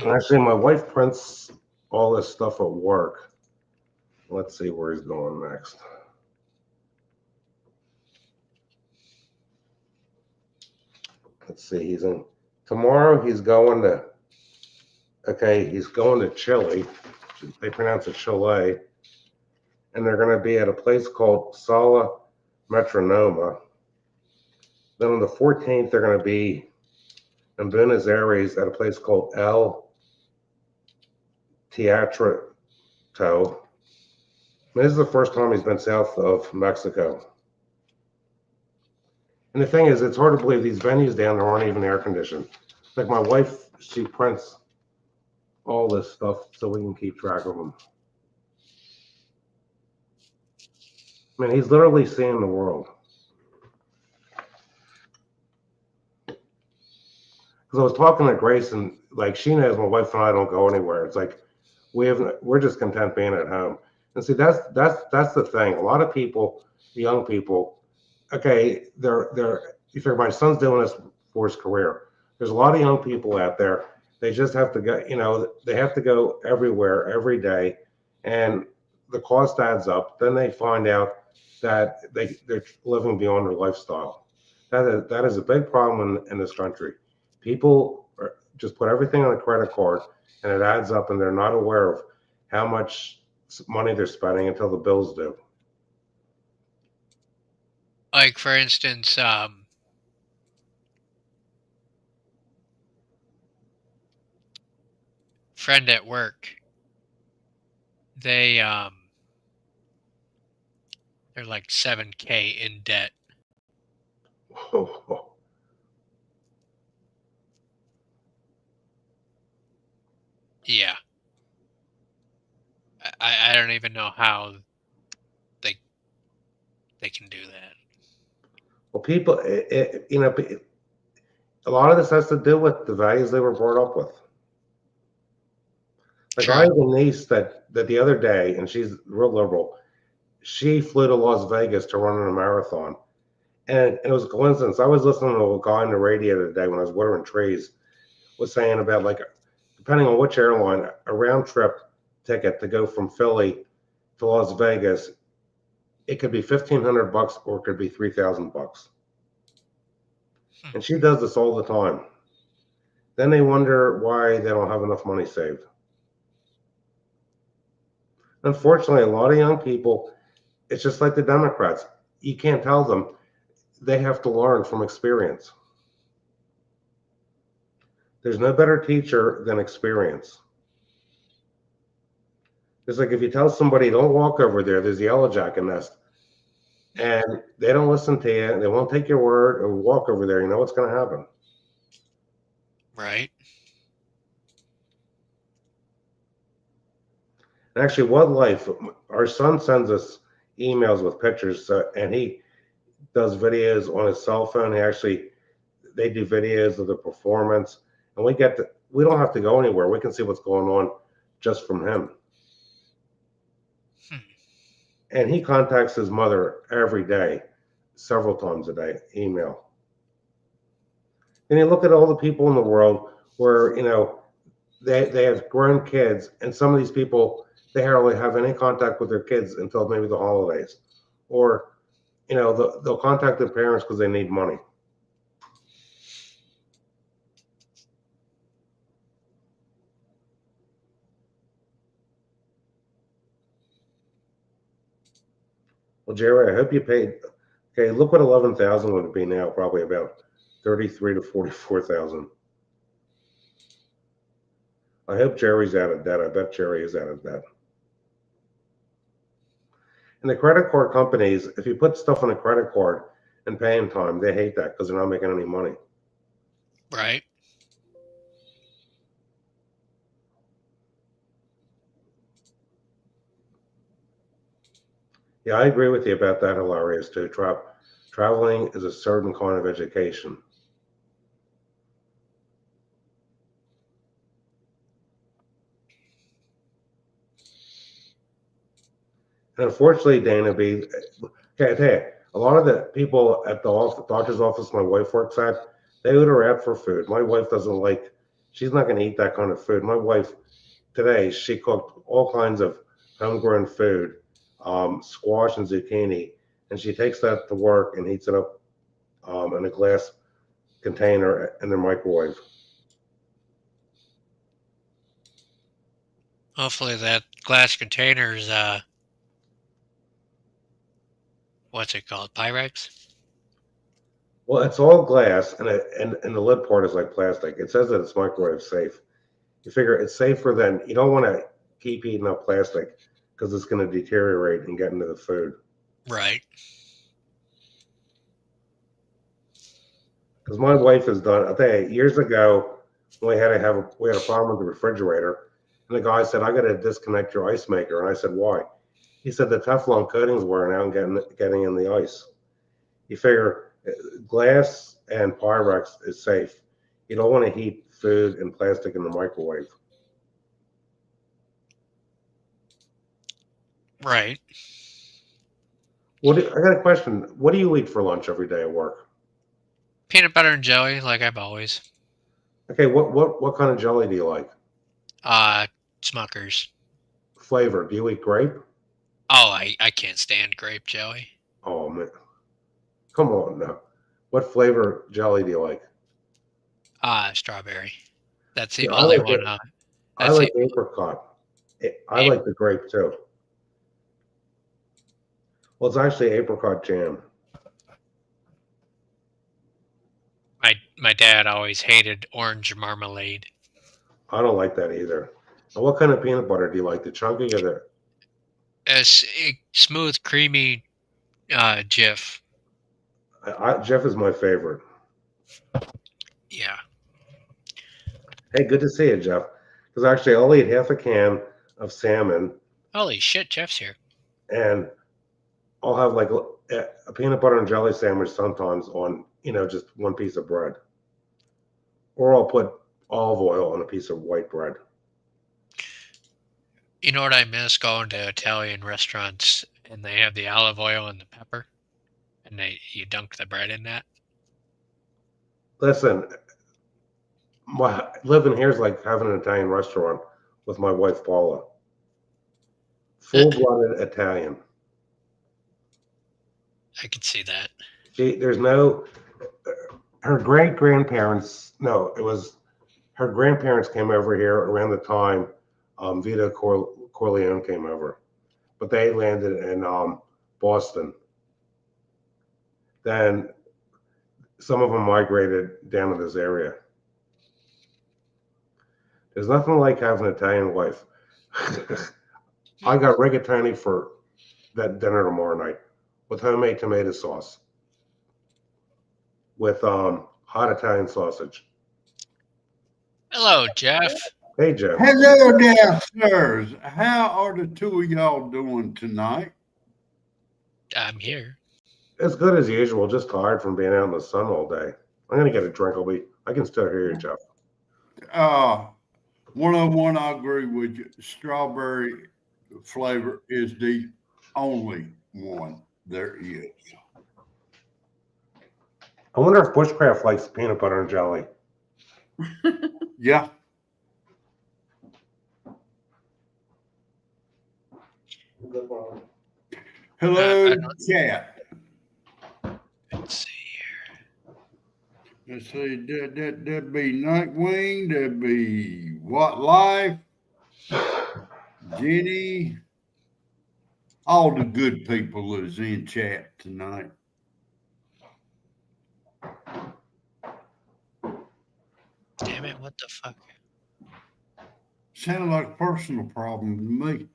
actually, my wife prints all this stuff at work. Let's see where he's going next. Let's see, tomorrow he's going to, he's going to Chile. They pronounce it Chile. And they're going to be at a place called Sala Metronoma. Then on the 14th, they're going to be in Buenos Aires at a place called El Teatro. This is the first time he's been south of Mexico. And the thing is, it's hard to believe these venues down there aren't even air conditioned. Like my wife, she prints all this stuff so we can keep track of them. I mean, he's literally seeing the world. Because I was talking to Grace, and like she knows my wife and I don't go anywhere. It's like we're just content being at home. And see, that's the thing. A lot of people, young people, you figure my son's doing this for his career. There's a lot of young people out there. They just have to go, they have to go everywhere every day, and the cost adds up. Then they find out that they're living beyond their lifestyle. That is a big problem in this country. People just put everything on a credit card, and it adds up, and they're not aware of how much money they're spending until the bills due. Like for instance, friend at work, they're like 7K in debt. Yeah. I don't even know how they can do that. Well, people, a lot of this has to do with the values they were brought up with. Like True. I have a niece that the other day, and she's real liberal. She flew to Las Vegas to run in a marathon, and it was a coincidence. I was listening to a guy on the radio today when I was watering trees, was saying about like, depending on which airline, a round trip ticket to go from Philly to Las Vegas, it could be $1,500 or it could be $3,000. And she does this all the time. Then they wonder why they don't have enough money saved. Unfortunately, a lot of young people, it's just like the Democrats. You can't tell them. They have to learn from experience. There's no better teacher than experience. It's like if you tell somebody, don't walk over there, there's a yellow jacket nest, and they don't listen to you, they won't take your word or walk over there, you know what's going to happen. Right. Actually, what life? Our son sends us emails with pictures, and he does videos on his cell phone. They do videos of the performance, and we don't have to go anywhere. We can see what's going on just from him. And he contacts his mother every day, several times a day, email. And you look at all the people in the world where they have grown kids, and some of these people they hardly have any contact with their kids until maybe the holidays, or they'll contact their parents because they need money. Well, Jerry, I hope you paid. Okay, look what 11,000 would be now. Probably about 33 to 44,000. I hope Jerry's out of debt. I bet Jerry is out of debt. And the credit card companies, if you put stuff on a credit card and pay in time, they hate that because they're not making any money. Right. Yeah, I agree with you about that, Hilarious, too. Traveling is a certain kind of education. And unfortunately, Dana B, okay, I tell you, a lot of the people at the doctor's office my wife works at, they order out for food. My wife doesn't like, she's not going to eat that kind of food. My wife, today, she cooked all kinds of homegrown food, squash and zucchini, and she takes that to work and heats it up in a glass container in the microwave. Hopefully that glass container's what's it called? Pyrex? Well, it's all glass, and the lid part is like plastic. It says that it's microwave safe. You figure it's safer than you don't want to keep eating up plastic because it's going to deteriorate and get into the food. Right. Because my wife has done. I'll tell you, years ago we had a problem with the refrigerator, and the guy said, "I got to disconnect your ice maker," and I said, "Why?" He said the Teflon coating's wearing out and getting in the ice. You figure glass and Pyrex is safe. You don't want to heat food and plastic in the microwave. Right. I got a question. What do you eat for lunch every day at work? Peanut butter and jelly, like I've always. Okay, what kind of jelly do you like? Smuckers. Flavor? Do you eat grape? Oh, I can't stand grape jelly. Oh man, come on now. What flavor jelly do you like? Strawberry. That's the Yeah, only one. I That's like the apricot. I a- like the grape too. Well, it's actually apricot jam. my dad always hated orange marmalade. I don't like that either. And what kind of peanut butter do you like? The chunky or the? A smooth, creamy Jif. Jeff is my favorite. Yeah. Hey, good to see you, Jeff. Because actually, I'll eat half a can of salmon, Holy shit, Jeff's here. and I'll have like a peanut butter and jelly sandwich sometimes on just one piece of bread, or I'll put olive oil on a piece of white bread. You know what I miss? Going to Italian restaurants and they have the olive oil and the pepper, and you dunk the bread in that. Listen, living here is like having an Italian restaurant with my wife Paula. Full-blooded Italian. I can see that. There's no. Her great grandparents. No, it was her grandparents came over here around the time Vito Corleone came over, but they landed in Boston. Then some of them migrated down to this area. There's nothing like having an Italian wife. I got rigatoni for that dinner tomorrow night with homemade tomato sauce with hot Italian sausage. Hello, Jeff. Hey, Jeff. Hello there, sirs. How are the two of y'all doing tonight? I'm here. As good as usual, just tired from being out in the sun all day. I'm gonna get a drink. I can still hear you, Jeff. 101, I agree with you. Strawberry flavor is the only one there is. I wonder if Bushcraft likes peanut butter and jelly. Yeah. Hello, chat. Let's see. Let's see, that'd be Nightwing, that'd be What Life, Jenny, all the good people is in chat tonight. Damn it, what the fuck? Sounded like a personal problem to me.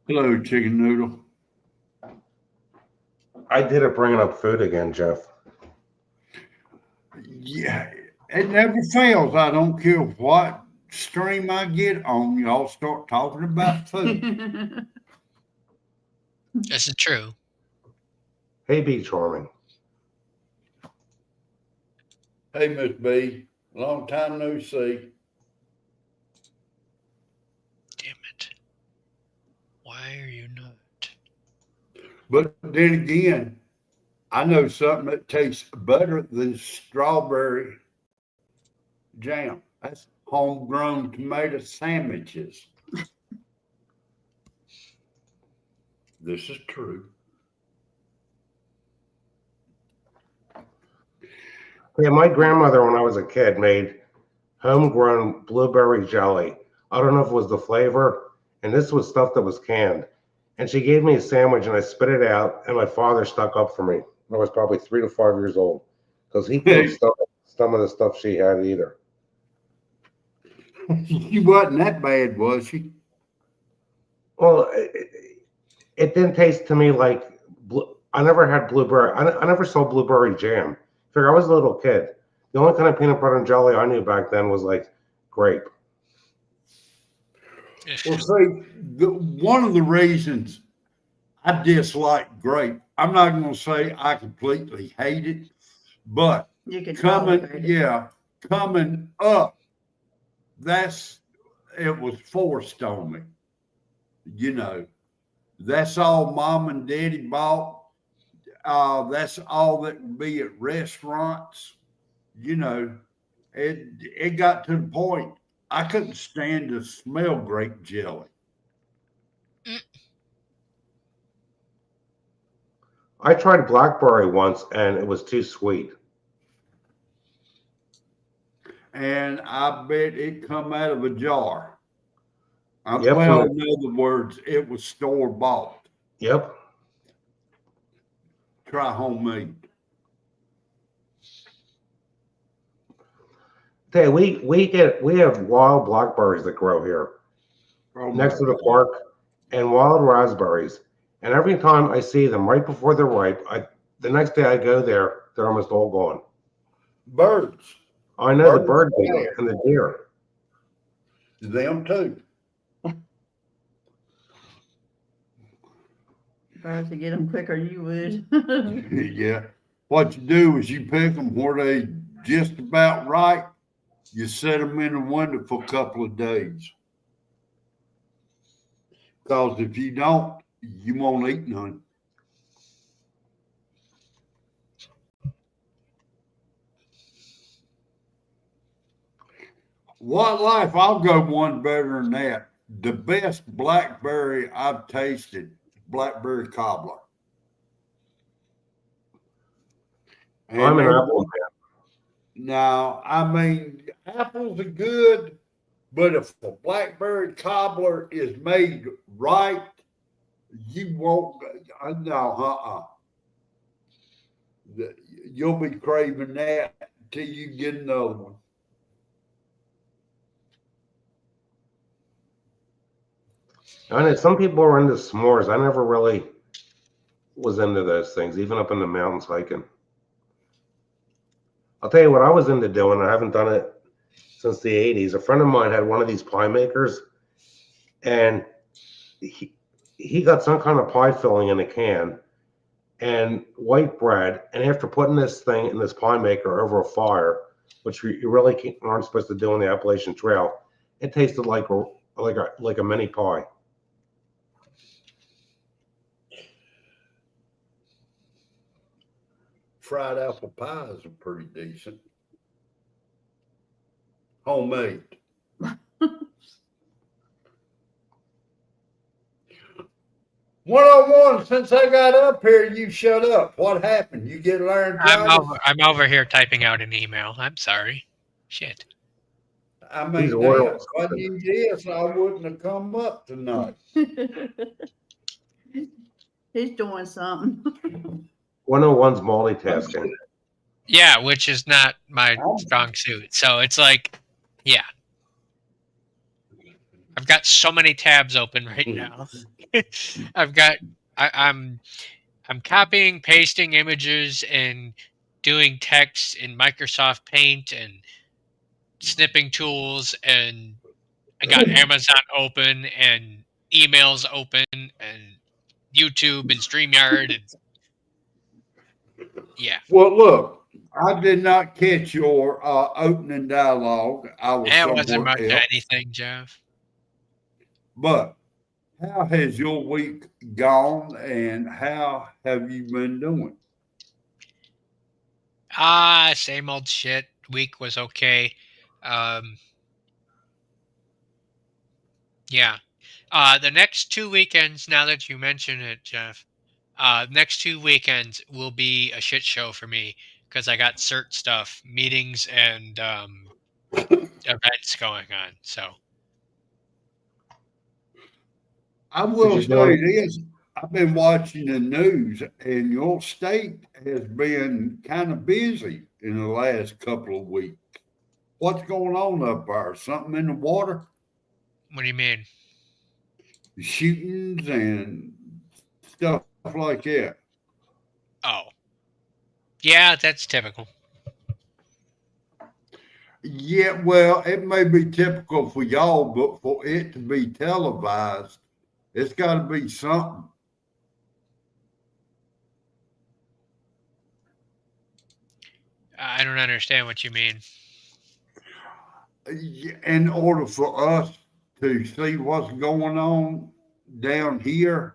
Hello, Chicken Noodle. I did it bringing up food again, Jeff. Yeah, it never fails. I don't care what stream I get on, y'all start talking about food. This is true. Hey, B Charming. Hey, Miss B, long time no see. Damn it. Why are you not? But then again, I know something that tastes better than strawberry jam. That's homegrown tomato sandwiches. This is true. Yeah, my grandmother, when I was a kid, made homegrown blueberry jelly. I don't know if it was the flavor, and this was stuff that was canned. And she gave me a sandwich, and I spit it out, and my father stuck up for me. I was probably 3 to 5 years old because he couldn't stomach some of the stuff she had either. She wasn't that bad, was she? Well, it didn't taste to me like I never had blueberry. I never saw blueberry jam. Figure I was a little kid. The only kind of peanut butter and jelly I knew back then was like grape. Well, see, one of the reasons I dislike grape, I'm not going to say I completely hate it, but You can coming up, it was forced on me. You know, that's all mom and daddy bought. That's all that would be at restaurants. You know, it got to the point I couldn't stand to smell grape jelly. I tried blackberry once and it was too sweet. And I bet it come out of a jar. Yep, Well, in other words, it was store bought. Yep. Try homemade. Hey, we have wild blackberries that grow here next to the park, and wild raspberries. And every time I see them right before they're ripe, the next day I go there, they're almost all gone. Birds. I know the bird beetle and the deer. Them too. If I was to get them quicker, you would. Yeah. What you do is you pick them where they just about right. You set them in the window for a couple of days. Because if you don't, you won't eat none. What Life? I'll go one better than that. The best blackberry I've tasted, blackberry cobbler. And I'm an apple man. Now, I mean, apples are good, but if the blackberry cobbler is made right, you won't. No, You'll be craving that till you get another one. I know some people are into s'mores. I never really was into those things, even up in the mountains hiking. I'll tell you what I was into doing. I haven't done it since the 80s. A friend of mine had one of these pie makers, and he got some kind of pie filling in a can and white bread. And after putting this thing in this pie maker over a fire, which you really aren't supposed to do on the Appalachian Trail, it tasted like a mini pie. fried apple pies are pretty decent. Homemade. 101, since I got up here, you shut up. What happened? You get laryngitis? I'm over here typing out an email. I'm sorry. Shit. I He's mean, ordering damn, if I knew this, I wouldn't have come up tonight. He's doing something. 101's multitasking. Yeah, which is not my strong suit. So it's like, yeah. I've got so many tabs open right now. I'm copying, pasting images and doing text in Microsoft Paint and snipping tools, and I got Amazon open and emails open and YouTube and StreamYard and yeah. Well, look, I did not catch your opening dialogue. I was It wasn't somewhere much else. anything, Jeff. But how has your week gone, and how have you been doing? Same old shit. Week was okay. Yeah. The next 2 weekends, now that you mention it, Jeff, next 2 weekends will be a shit show for me because I got cert stuff, meetings, and events going on. So I will you say doing- this. I've been watching the news, and your state has been kind of busy in the last couple of weeks. What's going on up there? Something in the water? what do you mean? Shootings and stuff like that. Oh, yeah, that's typical. Yeah, well, it may be typical for y'all, but for it to be televised, it's got to be something. I don't understand what you mean. In order for us to see what's going on down here,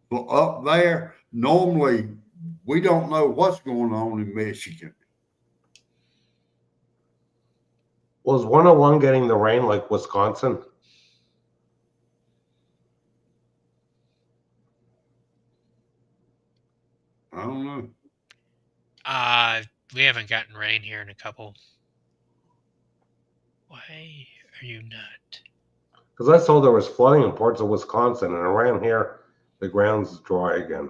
but up there, normally we don't know what's going on in Michigan. Was 101 getting the rain like Wisconsin? I don't know. We haven't gotten rain here in a couple. Why are you not? Because I saw there was flooding in parts of Wisconsin, and around here, the ground's dry again.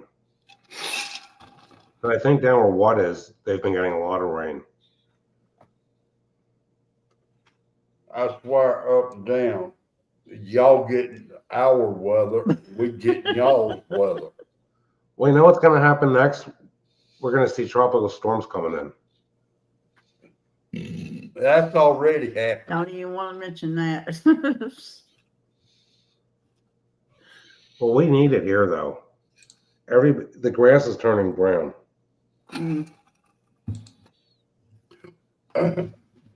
And I think down where Watt is, they've been getting a lot of rain. I swear up and down, y'all getting our weather, we getting y'all's weather. Well, you know what's going to happen next? We're going to see tropical storms coming in. That's already happened. Don't even want to mention that. Well, we need it here, though. The grass is turning brown. Mm.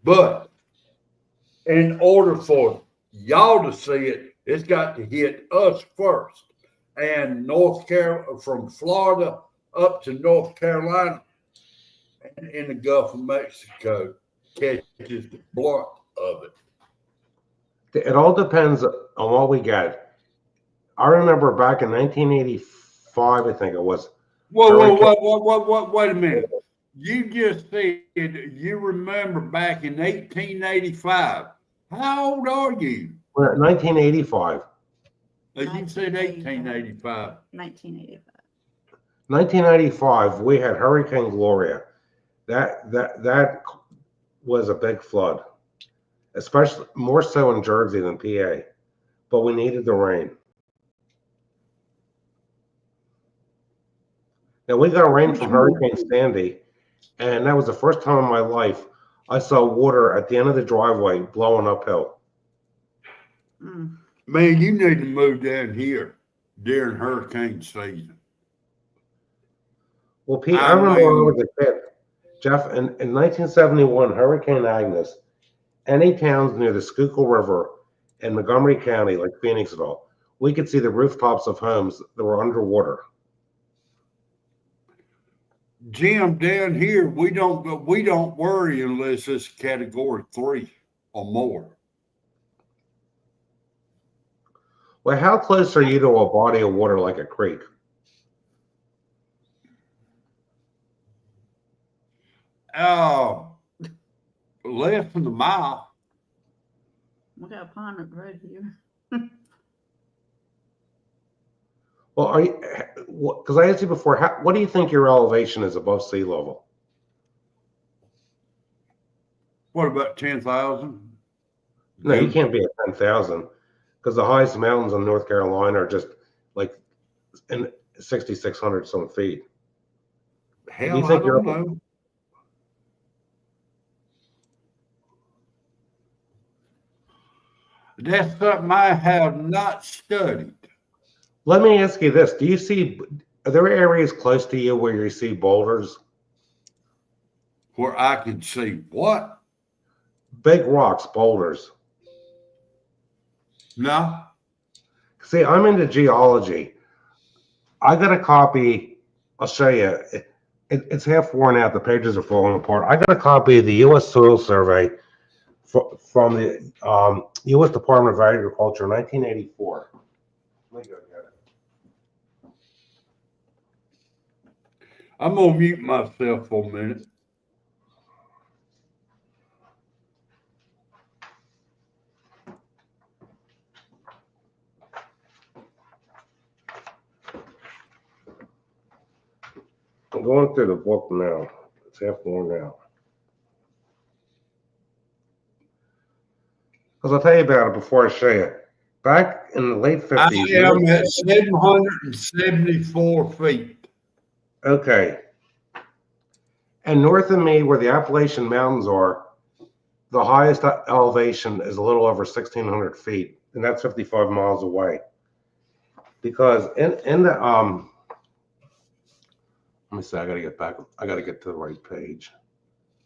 But in order for y'all to see it, it's got to hit us first. And from Florida up to North Carolina and in the Gulf of Mexico catches the blunt of it. It all depends on what we get. I remember back in 1985, I think it was. Wait a minute. You just said you remember back in 1885. How old are you? We're at 1985. You said 1885. 1985. 1995, we had Hurricane Gloria. That was a big flood, especially more so in Jersey than PA. But we needed the rain. Now we got rain from Hurricane Sandy, and that was the first time in my life I saw water at the end of the driveway blowing uphill. Mm. Man, you need to move down here during hurricane season. Well, Pete, I remember when I was a kid, Jeff, in 1971, Hurricane Agnes, any towns near the Schuylkill River in Montgomery County, like Phoenixville, we could see the rooftops of homes that were underwater. Jim, down here, we don't worry unless it's category 3 or more. Well, how close are you to a body of water like a creek? Less than a mile. We got a pond right here. Well, are you? Because I asked you before, what do you think your elevation is above sea level? What about 10,000? No, you can't be at 10,000 because the highest mountains in North Carolina are just like in 6,600 some feet. Hell, you think I you're don't know. That's something I have not studied. Let me ask you this: do you see? Are there areas close to you where you see boulders? Where I can see what? Big rocks, boulders. No. See, I'm into geology. I got a copy. I'll show you. It's half worn out. The pages are falling apart. I got a copy of the U.S. Soil Survey from the U.S. Department of Agriculture, 1984. Let me go get it. I'm gonna mute myself for a minute. I'm going through the book now. It's half worn out. Because I'll tell you about it before I show you. Back in the late 50s. I am at 774 feet. Okay. And north of me, where the Appalachian Mountains are, the highest elevation is a little over 1,600 feet, and that's 55 miles away. Because in the let me see. I got to get back. I got to get to the right page.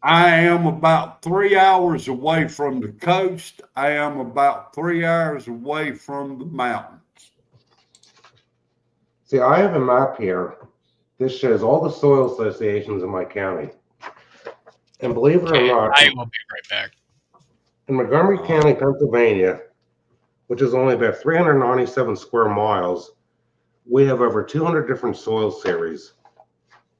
I am about 3 hours away from the coast. I am about 3 hours away from the mountains. See, I have a map here. This shows all the soil associations in my county. And believe it or not, I will be right back. in Montgomery County, Pennsylvania, which is only about 397 square miles, we have over 200 different soil series.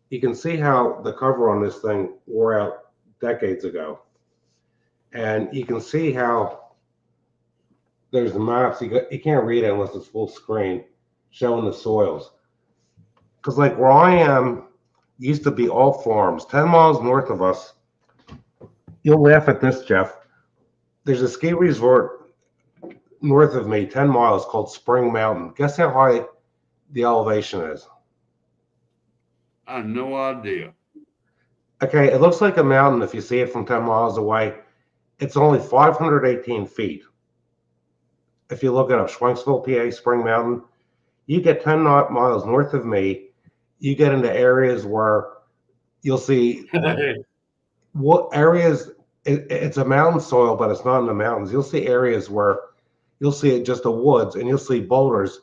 You can see how the cover on this thing wore out decades ago. And you can see how there's the maps. You can't read it unless it's full screen, showing the soils. Because like where I am, used to be all farms. 10 miles north of us, you'll laugh at this, Jeff. There's a ski resort north of me, 10 miles, called Spring Mountain. Guess how high the elevation is? I have no idea. Okay, it looks like a mountain if you see it from 10 miles away. It's only 518 feet. If you look it up, Schwenksville, PA, Spring Mountain, you get 10 miles north of me, you get into areas where you'll see what areas, it's a mountain soil, but it's not in the mountains. You'll see areas where you'll see it just the woods, and you'll see boulders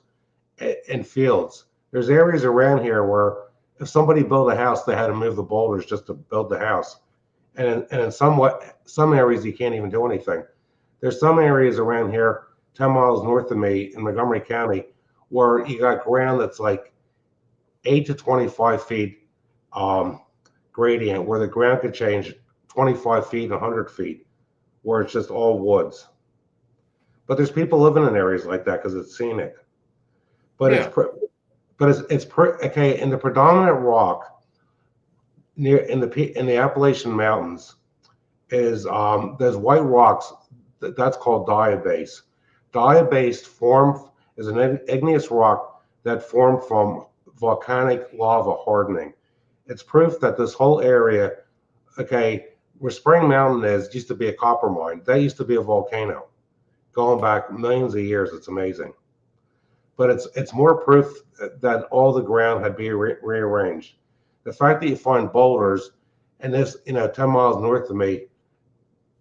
and fields. There's areas around here where if somebody built a house, they had to move the boulders just to build the house. And in some areas, you can't even do anything. There's some areas around here, 10 miles north of me in Montgomery County, where you got ground that's like 8 to 25 feet gradient, where the ground could change 25 feet, 100 feet, where it's just all woods. But there's people living in areas like that because it's scenic. But Yeah. it's okay. In the predominant rock near in the Appalachian Mountains is there's white rocks that's called diabase. Diabase is an igneous rock that formed from volcanic lava hardening. It's proof that this whole area, okay, where Spring Mountain is, used to be a copper mine. That used to be a volcano, going back millions of years. It's amazing. But it's more proof that all the ground had been rearranged. The fact that you find boulders, and this, 10 miles north of me,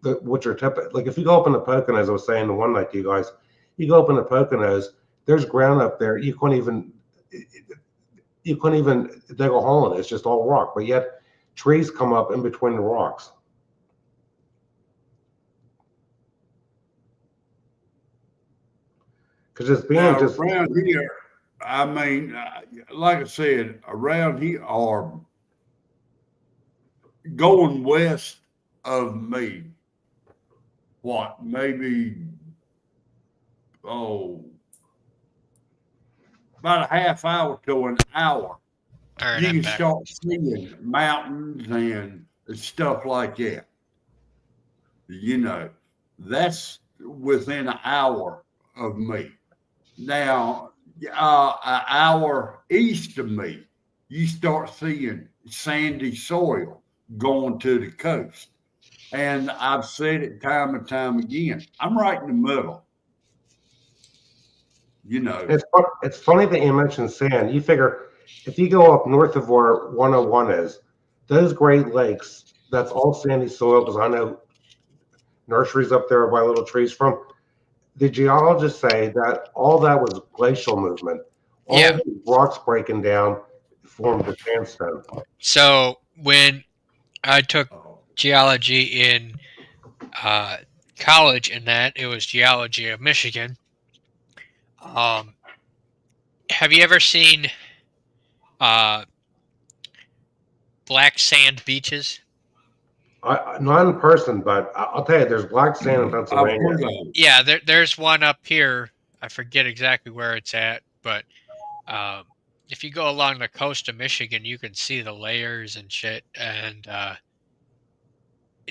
which are typical, like if you go up in the Poconos, as I was saying the one night to you guys, you go up in the Poconos, there's ground up there you couldn't even, you couldn't even dig a hole in it. It's just all rock. But yet trees come up in between the rocks. Because it's being Now, just around here, I mean, like I said, around here are going west of me. What, maybe, about a half hour to an hour. All right, You I'm can back. start seeing mountains and stuff like that. You know, that's within an hour of me. Now, an hour east of me, you start seeing sandy soil going to the coast. And I've said it time and time again. I'm right in the middle. You know, it's funny that you mentioned sand. You figure if you go up north of where 101 is, those Great Lakes, that's all sandy soil. Because I know nurseries up there by little trees from. The geologists say that all that was glacial movement. All Yeah. the rocks breaking down formed the sandstone. So when I took geology in college, and that it was geology of Michigan. Have you ever seen uh, black sand beaches? Not in person, but I'll tell you, there's black sand in I've Pennsylvania. heard of it. Yeah, there's one up here. I forget exactly where it's at, but um, if you go along the coast of Michigan, you can see the layers and shit. And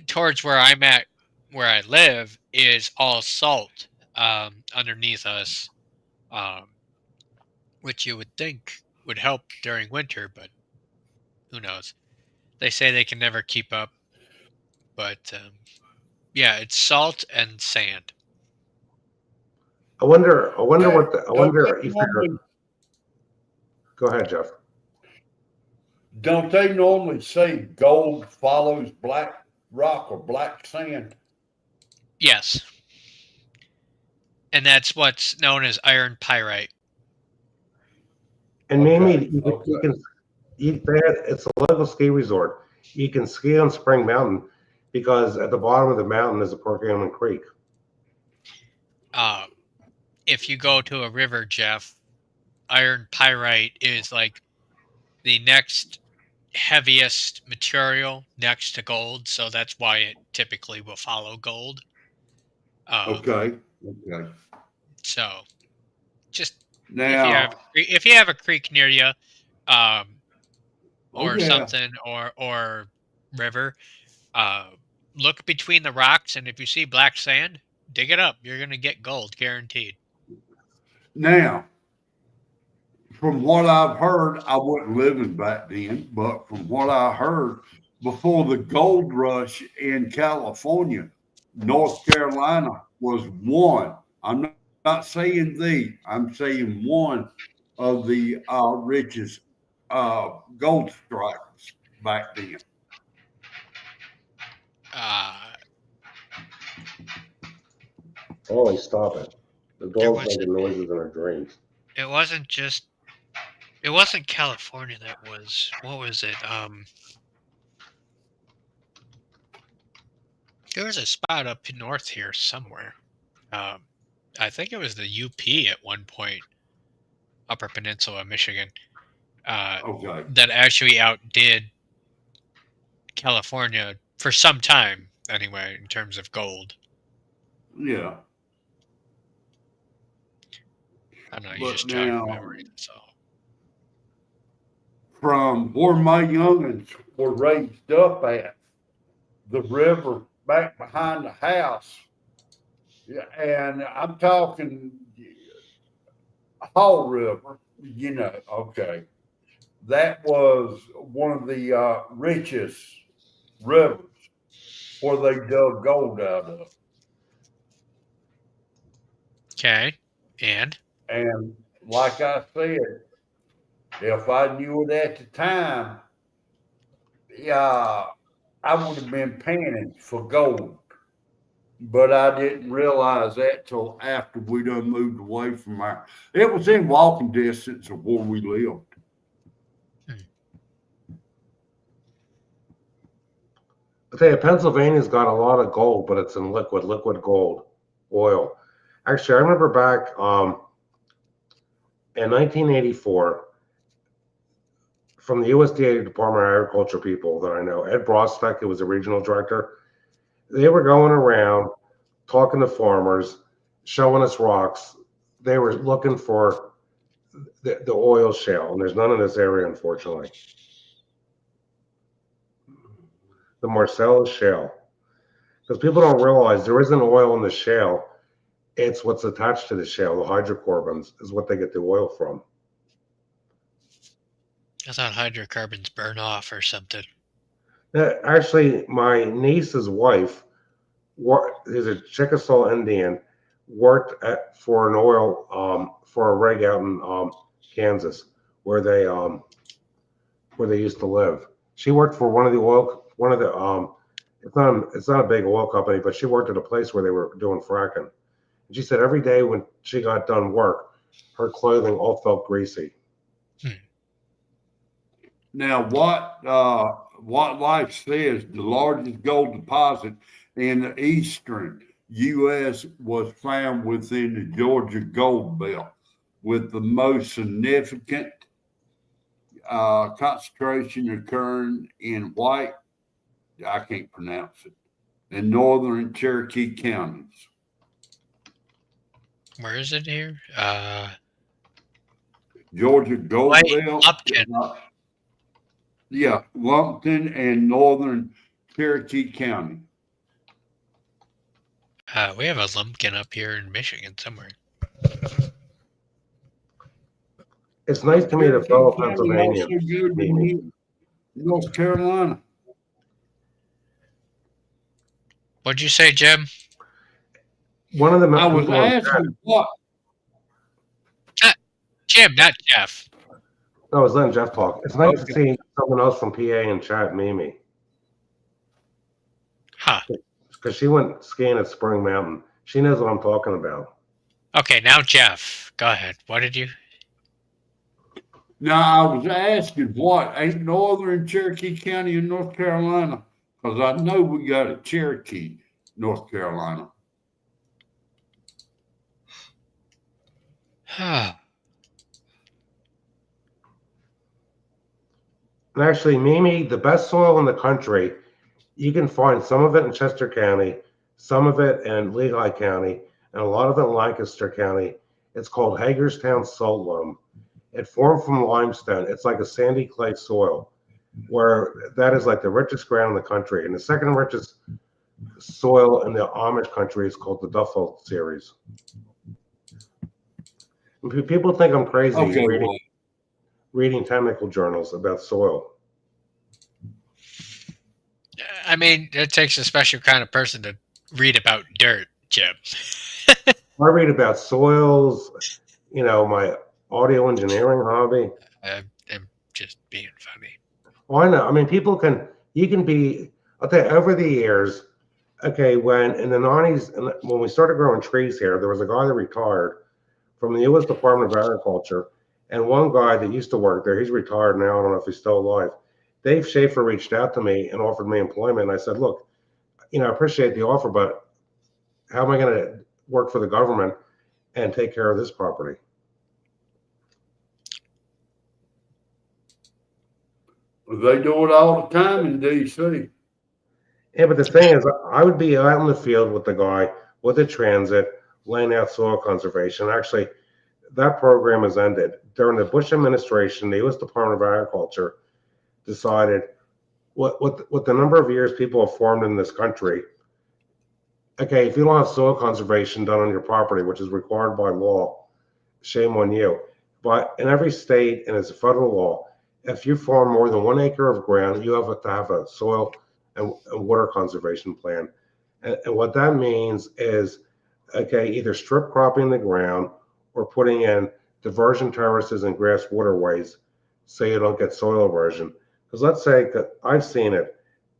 towards where I'm at, where I live, is all salt underneath us, um, which you would think would help during winter, but who knows? They say they can never keep up, but yeah, it's salt and sand. I wonder what I Don't wonder. they You figure. normally, Go ahead, Jeff. don't they normally say gold follows black rock or black sand? Yes, and that's what's known as iron pyrite. And Okay, maybe you okay. can. It's a local ski resort. You can ski on Spring Mountain because at the bottom of the mountain is a Perkiomen Creek. Uh, if you go to a river, Jeff, iron pyrite is like the next heaviest material next to gold, so that's why it typically will follow gold. Okay. Okay. So just Now, if you have a creek near you, um, oh or yeah. something, or river, uh, look between the rocks, and if you see black sand, dig it up. You're gonna get gold, guaranteed. Now, from what I've heard, I wasn't living back then, but from what I heard, before the gold rush in California, North Carolina was one. I'm not saying I'm saying one of the richest gold strikers back then. Uh, Ollie, stop it. The there dog's was making noises in her dreams. it wasn't just it wasn't California that was what was it? There was a spot up north here somewhere. Um, I think it was the UP at one point, Upper Peninsula, Michigan, Okay. that actually outdid California for some time, anyway, in terms of gold. Yeah. I don't know, you But just jog now, memory, so. from where my youngins were raised up at, the river back behind the house. Yeah, and I'm talking Hall River, okay. That was one of the richest rivers where they dug gold out of. Okay, and? And like I said, if I knew it at the time, yeah, I would have been panning for gold. But I didn't realize that till after we done moved away from our. It was in walking distance of where we lived. I tell you, Pennsylvania's got a lot of gold, but it's in liquid gold, oil. Actually, I remember back in 1984, from the USDA Department of Agriculture people that I know, Ed Brostock, who was the regional director, they were going around talking to farmers, showing us rocks. They were looking for the oil shale, and there's none in this area, unfortunately. The Marcellus shale. Because people don't realize there isn't oil in the shale. It's what's attached to the shale, the hydrocarbons, is what they get the oil from. I thought hydrocarbons burn off or something. Actually, my niece's wife, is a Chickasaw Indian, worked for an oil for a rig out in Kansas, where they used to live. She worked for one of the it's not a big oil company, but she worked at a place where they were doing fracking. And she said every day when she got done work, her clothing all felt greasy. Now, what Life says, the largest gold deposit in the eastern U.S. was found within the Georgia Gold Belt, with the most significant concentration occurring in white, I can't pronounce it, in northern Cherokee counties. Where is it here? Georgia Gold White Belt. Lumpkin. Yeah, Lumpkin and northern Cherokee County. We have a lumpkin up here in Michigan somewhere. It's nice to meet a fellow Pennsylvanian. North Carolina. What'd you say, Jim? One of the I was asking what? Jim, not Jeff. No, I was letting Jeff talk. It's nice to see someone else from PA in chat, Mimi. Huh. Because she went skiing at Spring Mountain. She knows what I'm talking about. Okay, now Jeff. Go ahead. What did you? Now, I was asking what? Ain't northern Cherokee County in North Carolina? Because I know we got a Cherokee, North Carolina. And actually, Mimi, the best soil in the country, you can find some of it in Chester County, some of it in Lehigh County, and a lot of it in Lancaster County. It's called Hagerstown salt loam. It formed from limestone. It's like a sandy clay soil, where that is like the richest ground in the country. And the second richest soil in the Amish country is called the Duffel series. And people think I'm crazy reading technical journals about soil. I mean, it takes a special kind of person to read about dirt, Jim. I read about soils, my audio engineering hobby. I'm just being funny. Well, I know. I mean, I'll tell you, over the years, okay, when in the 90s, when we started growing trees here, there was a guy that retired from the U.S. Department of Agriculture, and one guy that used to work there, he's retired now, I don't know if he's still alive. Dave Schaefer reached out to me and offered me employment, and I said, look, I appreciate the offer, but how am I going to work for the government and take care of this property? They do it all the time in D.C. Yeah, but the thing is, I would be out in the field with the guy, with the transit, laying out soil conservation. Actually, that program has ended. During the Bush administration, the U.S. Department of Agriculture decided what the number of years people have farmed in this country. Okay, if you don't have soil conservation done on your property, which is required by law, shame on you. But in every state, and it's a federal law, if you farm more than 1 acre of ground, you have to have a soil and water conservation plan. And what that means is, okay, either strip cropping the ground or putting in diversion terraces and grass waterways so you don't get soil erosion. Because let's say, I've seen it,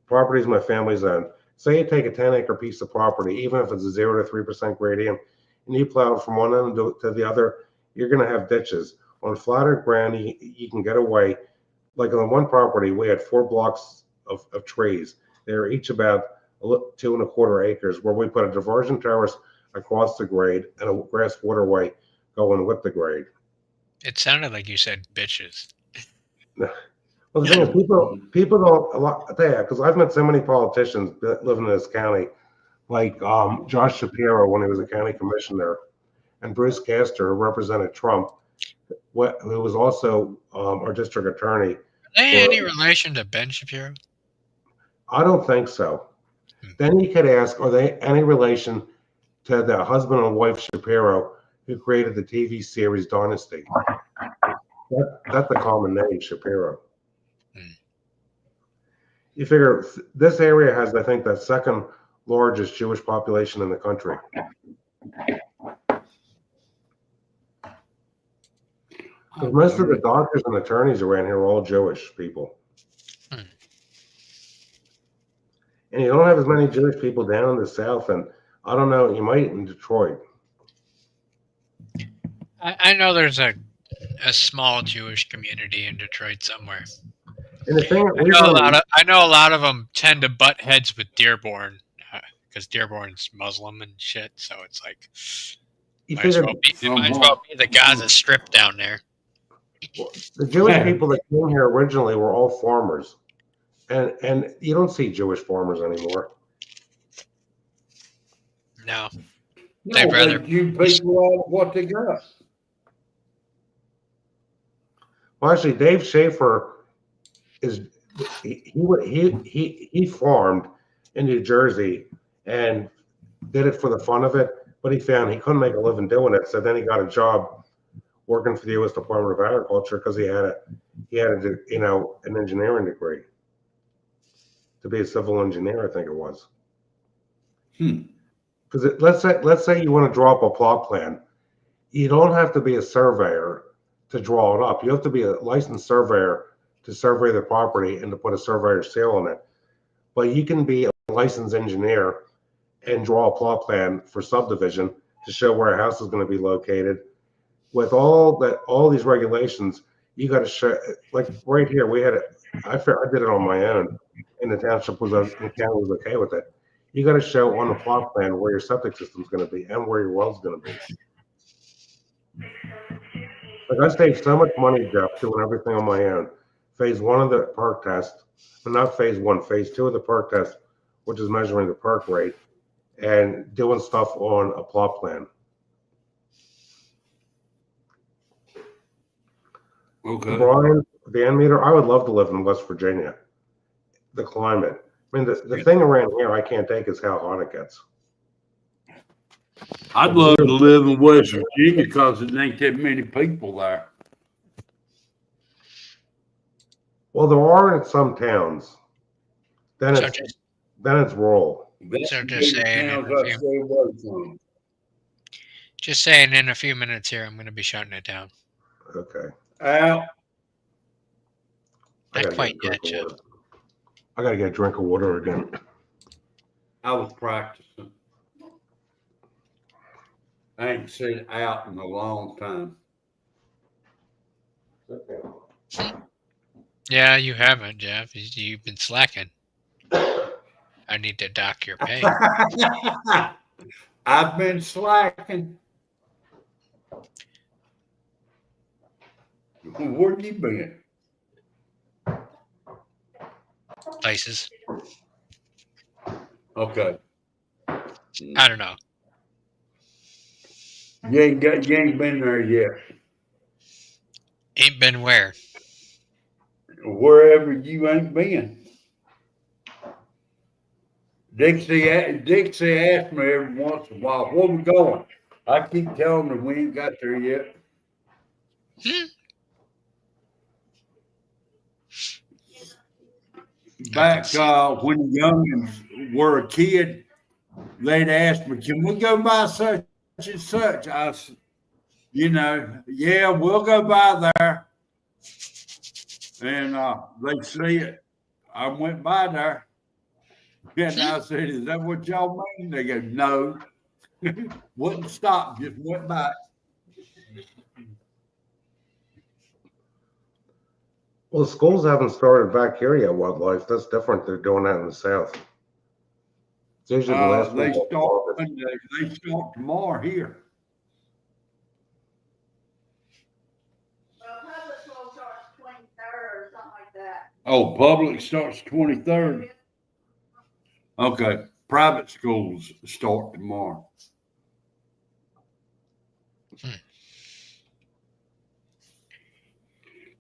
properties my family's owned. Say you take a 10-acre piece of property, even if it's a 0 to 3% gradient, and you plow it from one end to the other, you're going to have ditches. On flatter ground, you can get away. Like on one property, we had 4 blocks of trees. They're each about 2¼ acres, where we put a diversion terrace across the grade and a grass waterway going with the grade. It sounded like you said bitches. Well, the thing is, people don't a lot. Yeah, because I've met so many politicians that live in this county, like Josh Shapiro when he was a county commissioner, and Bruce Castor, who represented Trump, who was also our district attorney. Are they any relation to Ben Shapiro? I don't think so. Then you could ask, are they any relation to the husband and wife Shapiro who created the TV series Dynasty? That's a common name, Shapiro. You figure this area has, I think, the second largest Jewish population in the country. Because most of the doctors and attorneys around here are all Jewish people. And you don't have as many Jewish people down in the South, and I don't know, you might in Detroit. I know there's a small Jewish community in Detroit somewhere. And the thing, I know a lot of them tend to butt heads with Dearborn because Dearborn's Muslim and shit. So it's like, might as well be the Gaza Strip down there. The Jewish people that came here originally were all farmers, and you don't see Jewish farmers anymore. No, they'd rather you people all what they got. Well, actually, Dave Schaefer he farmed in New Jersey and did it for the fun of it, but he found he couldn't make a living doing it. So then he got a job working for the U.S. Department of Agriculture because he had an engineering degree to be a civil engineer, I think it was. Because let's say you want to draw up a plot plan, you don't have to be a surveyor to draw it up. You have to be a licensed surveyor to survey the property and to put a surveyor's seal on it. But you can be a licensed engineer and draw a plot plan for subdivision to show where a house is going to be located. With all these regulations, you got to show. Like right here, I did it on my own, and the township the county was okay with it. You got to show on the plot plan where your septic system's going to be and where your well's going to be. Like I saved so much money, Jeff, doing everything on my own. Phase 1 of the perk test, but not phase 1, phase 2 of the perk test, which is measuring the perk rate and doing stuff on a plot plan. Okay. Brian, the end meter, I would love to live in West Virginia. The climate. I mean, the thing around here I can't take is how hot it gets. I'd love to live in West Virginia because there ain't that many people there. Well, there are in some towns. Then it's rural. So just saying in a few minutes here, I'm going to be shutting it down. Okay. Out. Not quite yet, Jeff. I got to get a drink of water again. I was practicing. I ain't seen out in a long time. Yeah, you haven't, Jeff. You've been slacking. I need to dock your pay. I've been slacking. Where you been? Places. Okay. I don't know. You ain't been there yet. Ain't been where? Wherever you ain't been. Dixie asked me every once in a while, where we going? I keep telling her we ain't got there yet. Back when the youngins were a kid, they'd ask me, can we go by such and such? I said, yeah, we'll go by there. And they see it. I went by there. And I said, is that what y'all mean? They go, no. Wouldn't stop, just went by. Well, schools haven't started back here yet, Wildlife. That's different. They're doing that in the South. It's usually the last They week of start August. Monday. They start tomorrow here. Well, public school starts 23rd or something like that. Oh, public starts 23rd. Okay, private schools start tomorrow.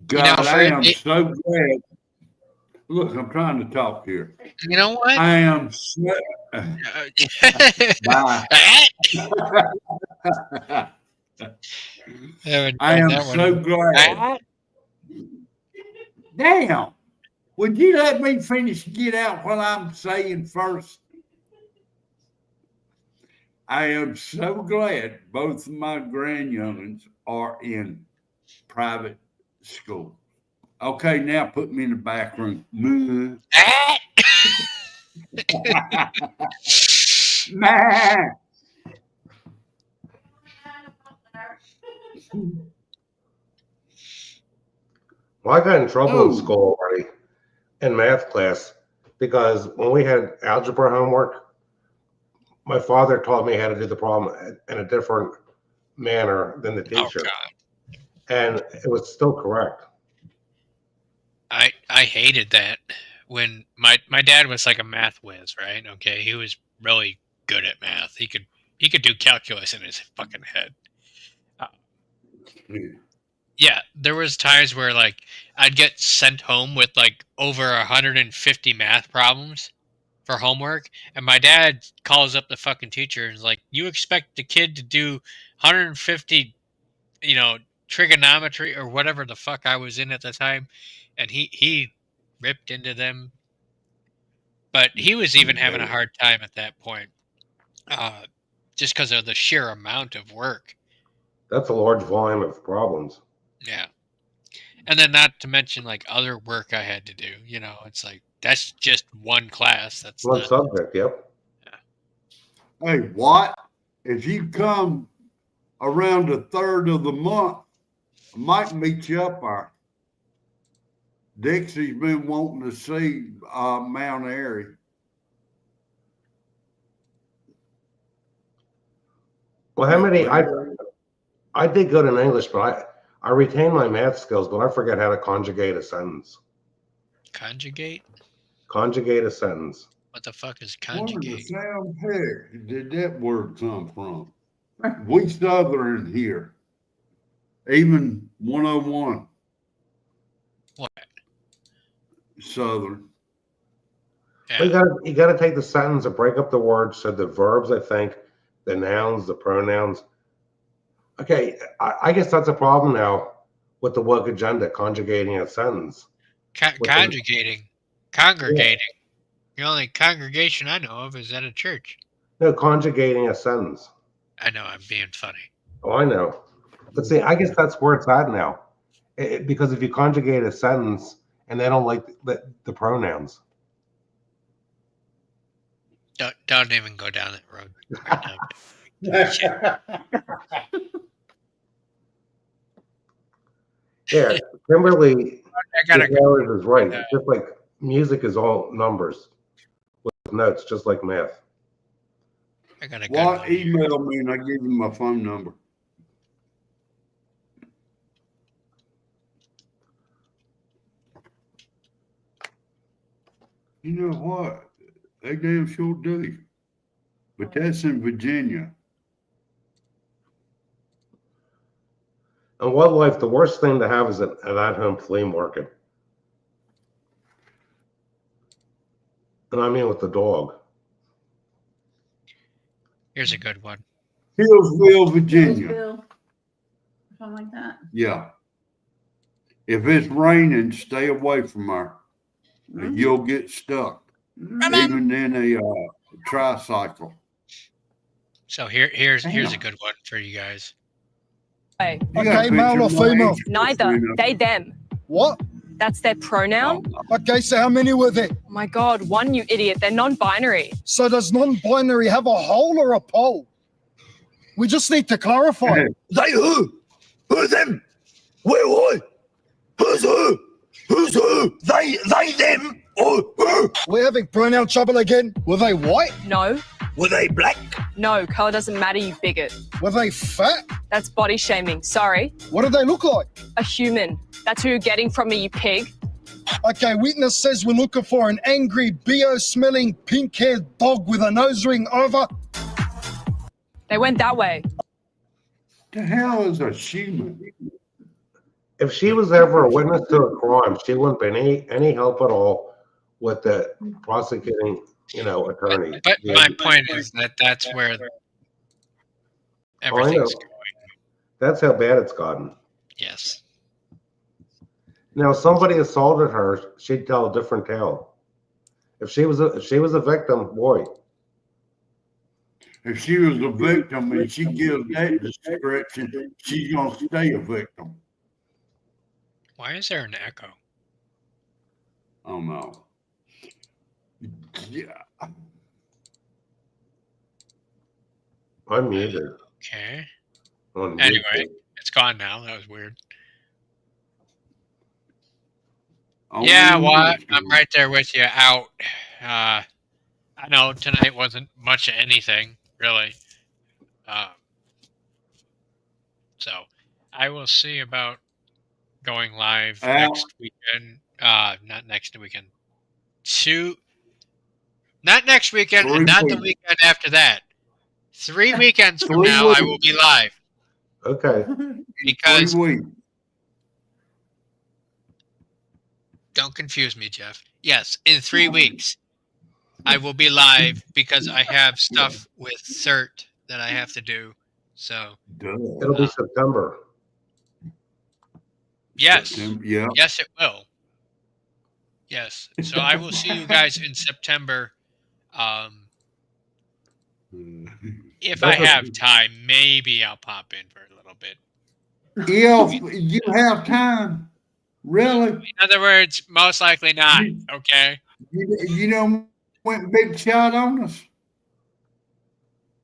God, I am so glad. Look, I'm trying to talk here. You know what? I am so. Bye. I am so glad. Damn. Would you let me finish get out what I'm saying first? I am so glad both of my grandyoungins are in private school. Okay, now put me in the back room. Man. Well, I got in trouble in school already in math class because when we had algebra homework, my father taught me how to do the problem in a different manner than the teacher. Oh, and it was still correct. I hated that when my dad was like a math whiz, right? Okay, he was really good at math. He could do calculus in his fucking head. Yeah, there was times where like I'd get sent home with like over 150 math problems for homework, and my dad calls up the fucking teacher and is like, "You expect the kid to do 150, trigonometry or whatever the fuck I was in at the time," and he ripped into them. But he was even having a hard time at that point, just because of the sheer amount of work. That's a large volume of problems. Yeah. And then not to mention like other work I had to do, it's like that's just one class. That's One not, subject, yep. Yeah. Hey, what? If you come around a third of the month, I might meet you up there. Dixie's been wanting to see Mount Airy. Well, how many? I did good in English, but I retained my math skills, but I forget how to conjugate a sentence. Conjugate? Conjugate a sentence. What the fuck is Where conjugate? the sound heck did that word come from? We Southern here. Even 101. What? Southern. Yeah. Well, you gotta take the sentence and break up the words. So the verbs, I think, the nouns, the pronouns. Okay, I guess that's a problem now with the work agenda, conjugating a sentence. Conjugating. Congregating. Yeah. The only congregation I know of is at a church. No, conjugating a sentence. I know, I'm being funny. Oh, I know. But see, I guess that's where it's at now. Because if you conjugate a sentence and they don't like the pronouns. Don't even go down that road. Right Yeah, Kimberly is right. Yeah. Just like music is all numbers with notes, just like math. I gotta go. Email me and I give you my phone number. You know what? They damn sure do. But that's in Virginia. In wildlife, the worst thing to have is an at-home flea market. And I mean with the dog. Here's a good one. Hillsville, Virginia. Hillsville, something like that. Yeah. If it's raining, stay away from her. Mm-hmm. You'll get stuck. Mm-hmm. Even in a tricycle. So here's a good one for you guys. Okay, male or female? Neither. They, them. What? That's their pronoun. Okay, so how many were there? Oh my God, one, you idiot. They're non-binary. So does non-binary have a hole or a pole? We just need to clarify. Hey. They who? Who them? Where what? Who's who? Who's who? They, them, or who? We're having pronoun trouble again. Were they white? No, Were they black? no, colour doesn't matter, you bigot. Were they fat? That's body shaming. Sorry. What did they look like? A human. That's who you're getting from me, you pig. Okay, witness says we're looking for an angry, BO-smelling, pink-haired dog with a nose ring over. They went that way. The hell is a human? If she was ever a witness to a crime, she wouldn't be any help at all with the prosecuting, attorney. But my point is that's where everything's going. That's how bad it's gotten. Yes. Now, if somebody assaulted her, she'd tell a different tale. If she was a victim, boy. If she was a victim and she gives that description, she's gonna stay a victim. Why is there an echo? Oh no. Yeah. I'm muted. Okay. On Anyway, YouTube. it's gone now. That was weird. Only Yeah, well, YouTube. I'm right there with you. Out. I know tonight wasn't much of anything, really. So I will see about going live next weekend. Not next weekend. Not next weekend, and not the weekend after that. 3 weekends from now, I will be live. Okay. Because 3 weeks. don't confuse me, Jeff. Yes, in 3 weeks, I will be live because I have stuff with CERT that I have to do. So It'll be September. yes, Yeah. yes, it will. Yes. So I will see you guys in September. If I have time, maybe I'll pop in for a little bit. If you have time, really. In other words, most likely not. Okay. You know, went big shot on us.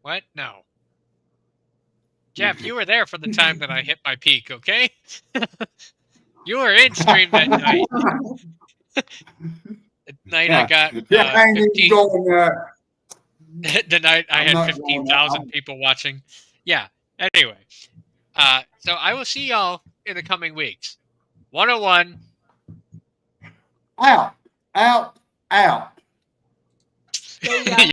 What? No. Jeff, you were there for the time that I hit my peak, okay? You were in stream that night. The night I got 15, the night I had 15,000 people watching. Yeah. Anyway, so I will see y'all in the coming weeks. 101. Out. See ya.